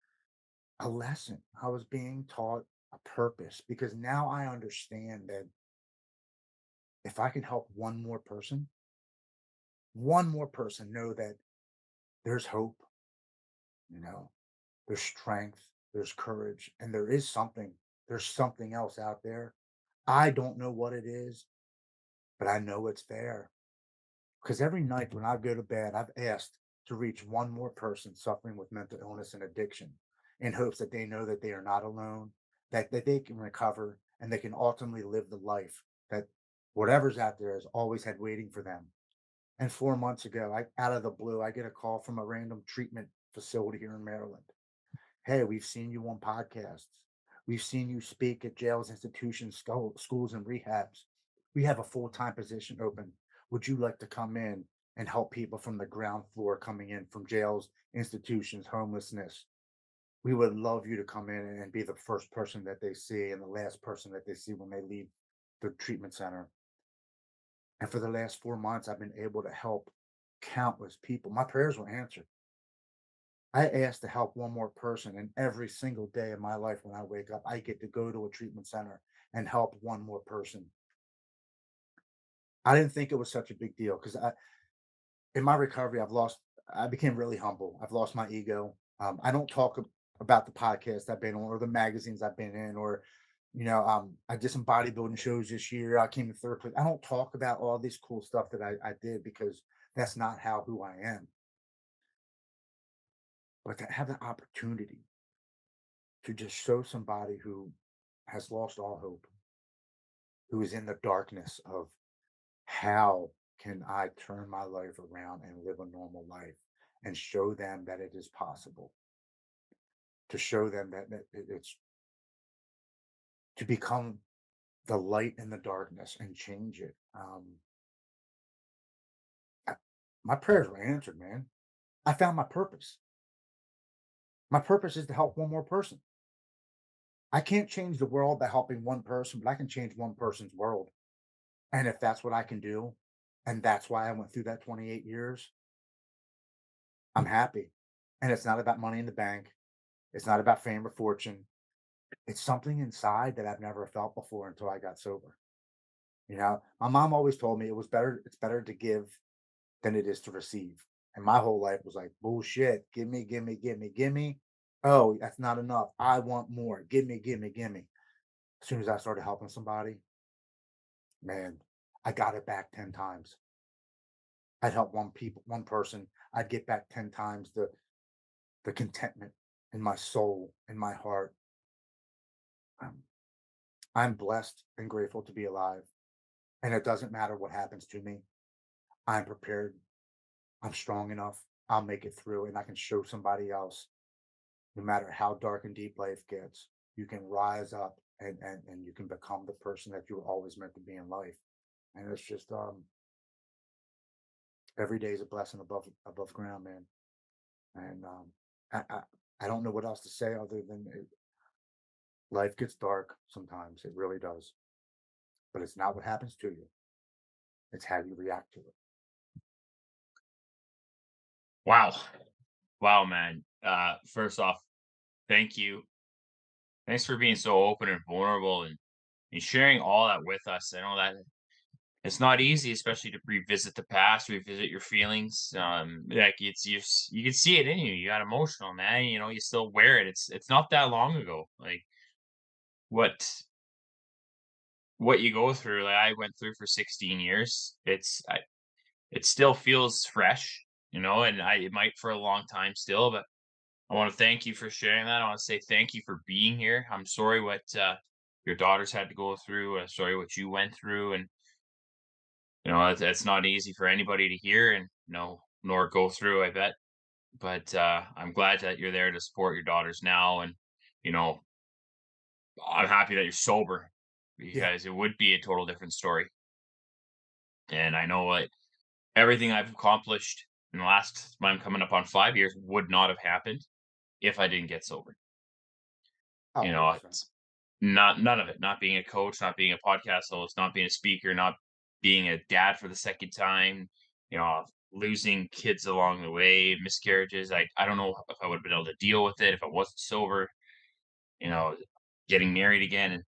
a lesson. I was being taught a purpose because now I understand that if I can help one more person know that there's hope, you know, there's strength, there's courage, and there's something else out there. I don't know what it is, but I know it's there. Because every night when I go to bed, I've asked to reach one more person suffering with mental illness and addiction in hopes that they know that they are not alone, that they can recover, and they can ultimately live the life that whatever's out there has always had waiting for them. And 4 months ago, out of the blue, I get a call from a random treatment facility here in Maryland. Hey, we've seen you on podcasts. We've seen you speak at jails, institutions, schools, and rehabs. We have a full-time position open. Would you like to come in and help people from the ground floor coming in from jails, institutions, homelessness? We would love you to come in and be the first person that they see and the last person that they see when they leave the treatment center. And for the last 4 months, I've been able to help countless people. My prayers were answered. I asked to help one more person, and every single day of my life when I wake up, I get to go to a treatment center and help one more person. I didn't think it was such a big deal because in my recovery, I became really humble. I've lost my ego. I don't talk about the podcast I've been on or the magazines I've been in, or, I did some bodybuilding shows this year. I came to third place. I don't talk about all this cool stuff that I did because that's not who I am. But to have the opportunity to just show somebody who has lost all hope, who is in the darkness of how can I turn my life around and live a normal life and show them that it is possible, to show them that it's to become the light in the darkness and change it. I- my prayers were answered, man. I found my purpose. My purpose is to help one more person. I can't change the world by helping one person, but I can change one person's world. And if that's what I can do, and that's why I went through that 28 years, I'm happy. And it's not about money in the bank. It's not about fame or fortune. It's something inside that I've never felt before until I got sober. My mom always told me it's better to give than it is to receive. And my whole life was like, bullshit. Give me, give me, give me, give me. Oh, that's not enough. I want more. Give me, give me, give me. As soon as I started helping somebody, man, I got it back 10 times. I'd help one person, I'd get back 10 times the contentment in my soul, in my heart. Um, I'm blessed and grateful to be alive. And it doesn't matter what happens to me. I'm prepared. I'm strong enough. I'll make it through and I can show somebody else, no matter how dark and deep life gets, you can rise up and you can become the person that you were always meant to be in life. And it's just Every day is a blessing above ground, man. And I, I I don't know what else to say other than life gets dark sometimes. It really does. But it's not what happens to you. It's how you react to it. Wow. Wow, man. First off, thank you. Thanks for being so open and vulnerable and sharing all that with us. I know that it's not easy, especially to revisit the past, revisit your feelings. Like you can see it in you. You got emotional, man. You know, you still wear it. It's not that long ago. Like what what you go through, like I went through for 16 years. It still feels fresh, you know, and it might for a long time still, but I want to thank you for sharing that. I want to say thank you for being here. I'm sorry what your daughters had to go through. Sorry what you went through, and you know it's not easy for anybody to hear and nor go through. I bet, but I'm glad that you're there to support your daughters now, and you know I'm happy that you're sober Yeah. because it would be a total different story. And I know what everything I've accomplished in the last, I'm coming up on 5 years, would not have happened if I didn't get sober. Oh, You know, 100%. it's not none of it. Not being a coach, not being a podcast host, not being a speaker, not being a dad for the second time, you know, losing kids along the way, miscarriages. I don't know if I would have been able to deal with it if I wasn't sober, you know, getting married again. And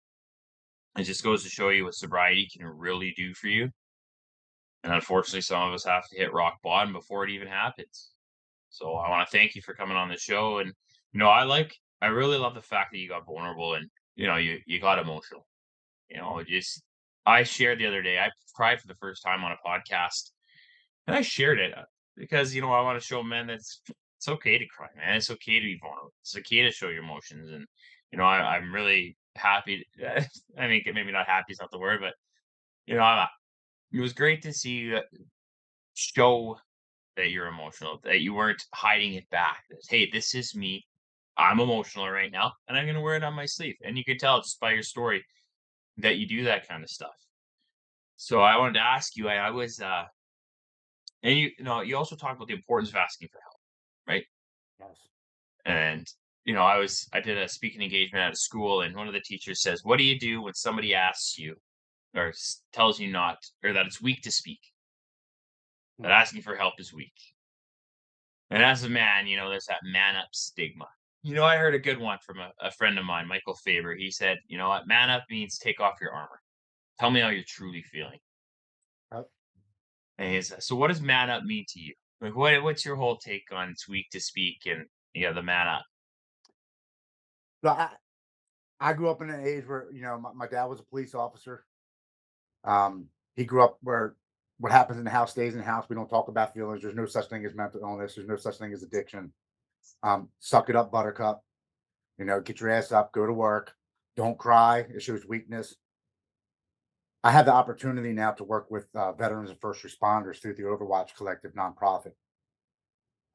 it just goes to show you what sobriety can really do for you. And unfortunately, some of us have to hit rock bottom before it even happens. So I want to thank you for coming on the show. And I really love the fact that you got vulnerable and you got emotional. Just I shared the other day. I cried for the first time on a podcast, and I shared it because I want to show men that it's okay to cry, man. It's okay to be vulnerable. It's okay to show your emotions, and I'm really happy. I mean, maybe not happy is not the word, but it was great to see you show that you're emotional, that you weren't hiding it back. That, hey, this is me. I'm emotional right now, and I'm gonna wear it on my sleeve. And you can tell just by your story that you do that kind of stuff. So I wanted to ask you, I was and you also talked about the importance of asking for help, right? Yes. And I did a speaking engagement at a school, and one of the teachers says, "What do you do when somebody asks you or tells you not, or that it's weak to speak? That Hmm. asking for help is weak." And as a man, there's that man up stigma. I heard a good one from a friend of mine, Michael Faber. He said, you know what, man up means take off your armor. Tell me how you're truly feeling. Uh, And he said, so what does man up mean to you? Like what's your whole take on it's weak to speak and the man up? but I grew up in an age where, my dad was a police officer. He grew up where what happens in the house stays in the house. We don't talk about feelings. There's no such thing as mental illness. There's no such thing as addiction. Suck it up, buttercup. Get your ass up, go to work. Don't cry. It shows weakness. I have the opportunity now to work with veterans and first responders through the Overwatch Collective nonprofit.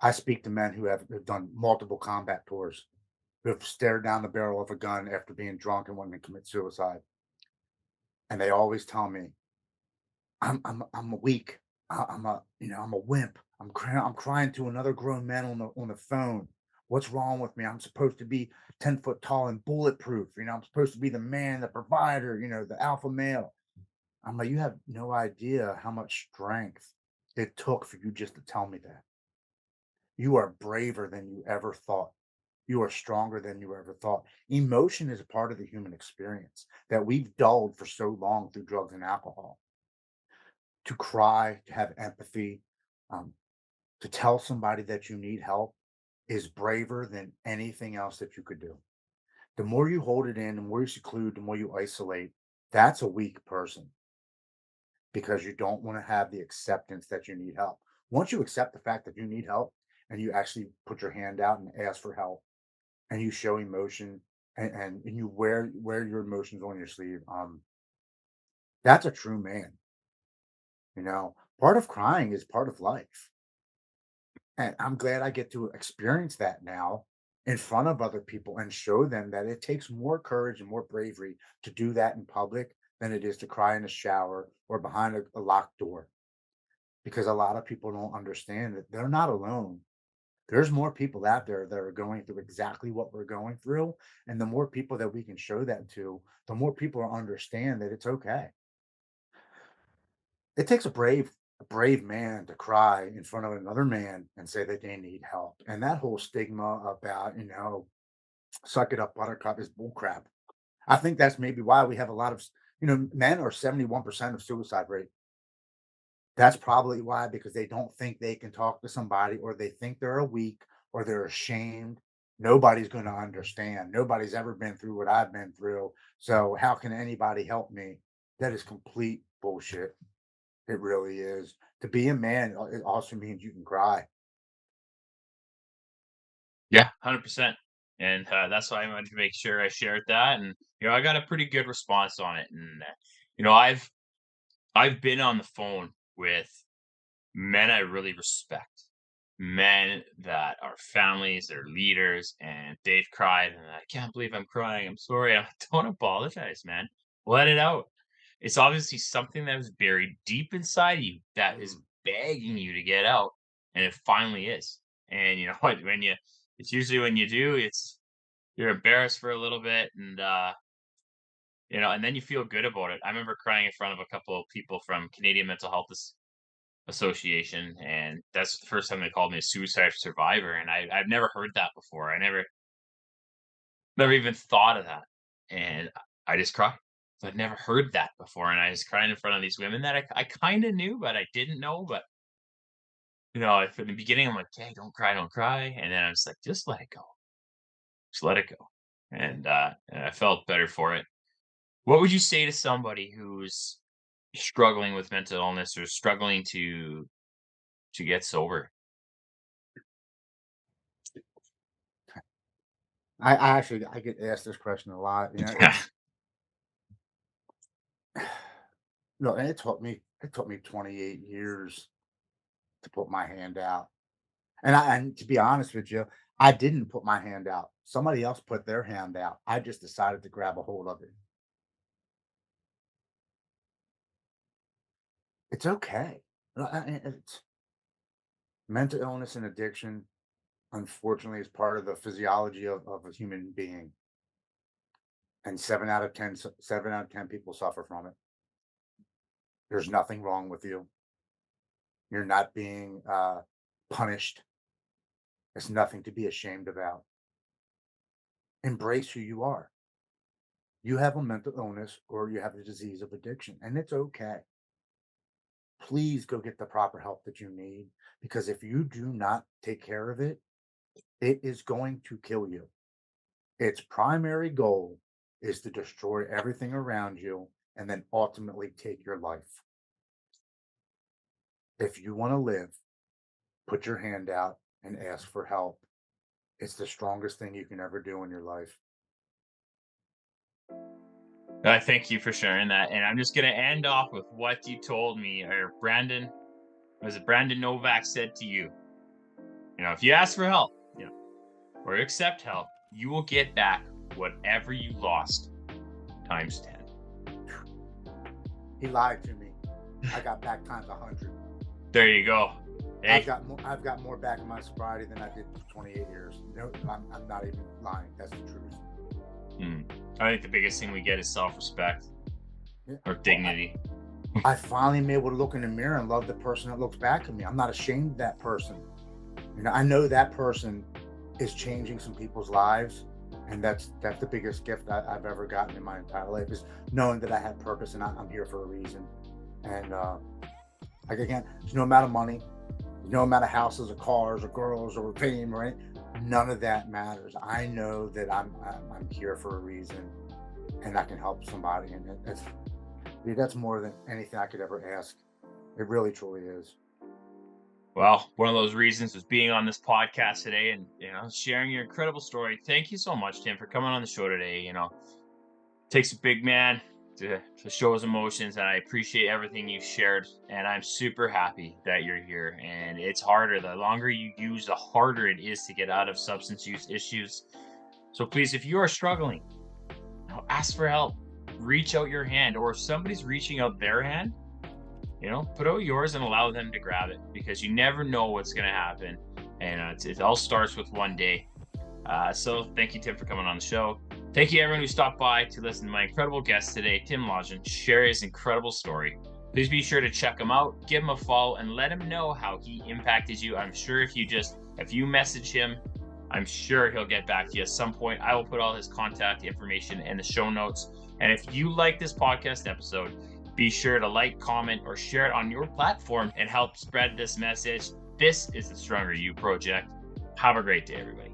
I speak to men who have done multiple combat tours, who have stared down the barrel of a gun after being drunk and wanting to commit suicide. And they always tell me, I'm weak. I'm a wimp. I'm crying to another grown man on the phone. What's wrong with me? I'm supposed to be 10 foot tall and bulletproof. I'm supposed to be the man, the provider, the alpha male. I'm like, you have no idea how much strength it took for you just to tell me that. You are braver than you ever thought. You are stronger than you ever thought. Emotion is a part of the human experience that we've dulled for so long through drugs and alcohol. To cry, to have empathy, um, to tell somebody that you need help is braver than anything else that you could do. The more you hold it in, the more you seclude, the more you isolate, that's a weak person because you don't want to have the acceptance that you need help. Once you accept the fact that you need help and you actually put your hand out and ask for help and you show emotion and you wear your emotions on your sleeve, that's a true man. Part of crying is part of life. And I'm glad I get to experience that now in front of other people and show them that it takes more courage and more bravery to do that in public than it is to cry in a shower or behind a locked door. because a lot of people don't understand that they're not alone. There's more people out there that are going through exactly what we're going through. And the more people that we can show that to, the more people understand that it's okay. It takes a brave man to cry in front of another man and say that they need help. And that whole stigma about, suck it up, buttercup is bullcrap. I think that's maybe why we have a lot of, men are 71% of suicide rate. That's probably why, because they don't think they can talk to somebody, or they think they're a weak, or they're ashamed. Nobody's going to understand. Nobody's ever been through what I've been through. So how can anybody help me? That is complete bullshit. It really is. To be a man, it also means you can cry. Yeah, 100%. And that's why I wanted to make sure I shared that. And I got a pretty good response on it. And I've been on the phone with men I really respect, men that are families, they're leaders, and they've cried, and I can't believe I'm crying. I'm sorry. I don't apologize, man. Let it out. It's obviously something that was buried deep inside you that is Mm. begging you to get out, and it finally is. And you know what? It's usually when you do, you're embarrassed for a little bit, and and then you feel good about it. I remember crying in front of a couple of people from Canadian Mental Health Association, and that's the first time they called me a suicide survivor, and I've never heard that before. I never even thought of that, and I just cried. I'd never heard that before, and I was crying in front of these women that I kind of knew, but I didn't know. But from the beginning, I'm like, "Hey, don't cry," and then I was like, "Just let it go, just let it go," Yeah. and I felt better for it. What would you say to somebody who's struggling with mental illness or struggling to get sober? I get asked this question a lot. No, and it took me 28 years to put my hand out. And to be honest with you, I didn't put my hand out. Somebody else put their hand out. I just decided to grab a hold of it. It's okay. It's mental illness and addiction, unfortunately, is part of the physiology of a human being. And 7 out of 10 people suffer from it. There's nothing wrong with you. You're not being punished. It's nothing to be ashamed about. Embrace who you are. You have a mental illness or you have the disease of addiction, and it's okay. Please go get the proper help that you need, because if you do not take care of it, it is going to kill you. Its primary goal is to destroy everything around you and then ultimately take your life. If you want to live, put your hand out and ask for help. It's the strongest thing you can ever do in your life. I thank you for sharing that. And I'm just going to end off with what you told me, or was it Brandon Novak said to you? If you ask for help, or accept help, you will get back whatever you lost times 10. He lied to me. I got back times 100. There you go. Hey, I've got more back in my sobriety than I did for 28 years. No, I'm not even lying. That's the truth. hmm, I think the biggest thing we get is self respect Yeah. or Well, dignity. I finally am able to look in the mirror and love the person that looks back at me. I'm not ashamed of that person. I know that person is changing some people's lives, and that's the biggest gift I've ever gotten in my entire life, is knowing that I have purpose and I'm here for a reason. And like, again, there's no amount of money, there's no amount of houses or cars or girls or fame or anything. None of that matters. I know that I'm here for a reason, and I can help somebody, and that's more than anything I could ever ask. It really truly is. Well, one of those reasons was being on this podcast today and sharing your incredible story. Thank you so much, Tim, for coming on the show today. Takes a big man to show his emotions, and I appreciate everything you shared. And I'm super happy that you're here. And it's harder. The longer you use, the harder it is to get out of substance use issues. So please, if you are struggling, ask for help. Reach out your hand, or if somebody's reaching out their hand, put out yours and allow them to grab it, because you never know what's going to happen. And it all starts with one day. So thank you, Tim, for coming on the show. Thank you, everyone who stopped by to listen to my incredible guest today, Tim Lodgen, share his incredible story. Please be sure to check him out, give him a follow, and let him know how he impacted you. I'm sure if you message him, I'm sure he'll get back to you at some point. I will put all his contact information in the show notes. And if you like this podcast episode, be sure to like, comment, or share it on your platform and help spread this message. This is the Stronger You Project. Have a great day, everybody.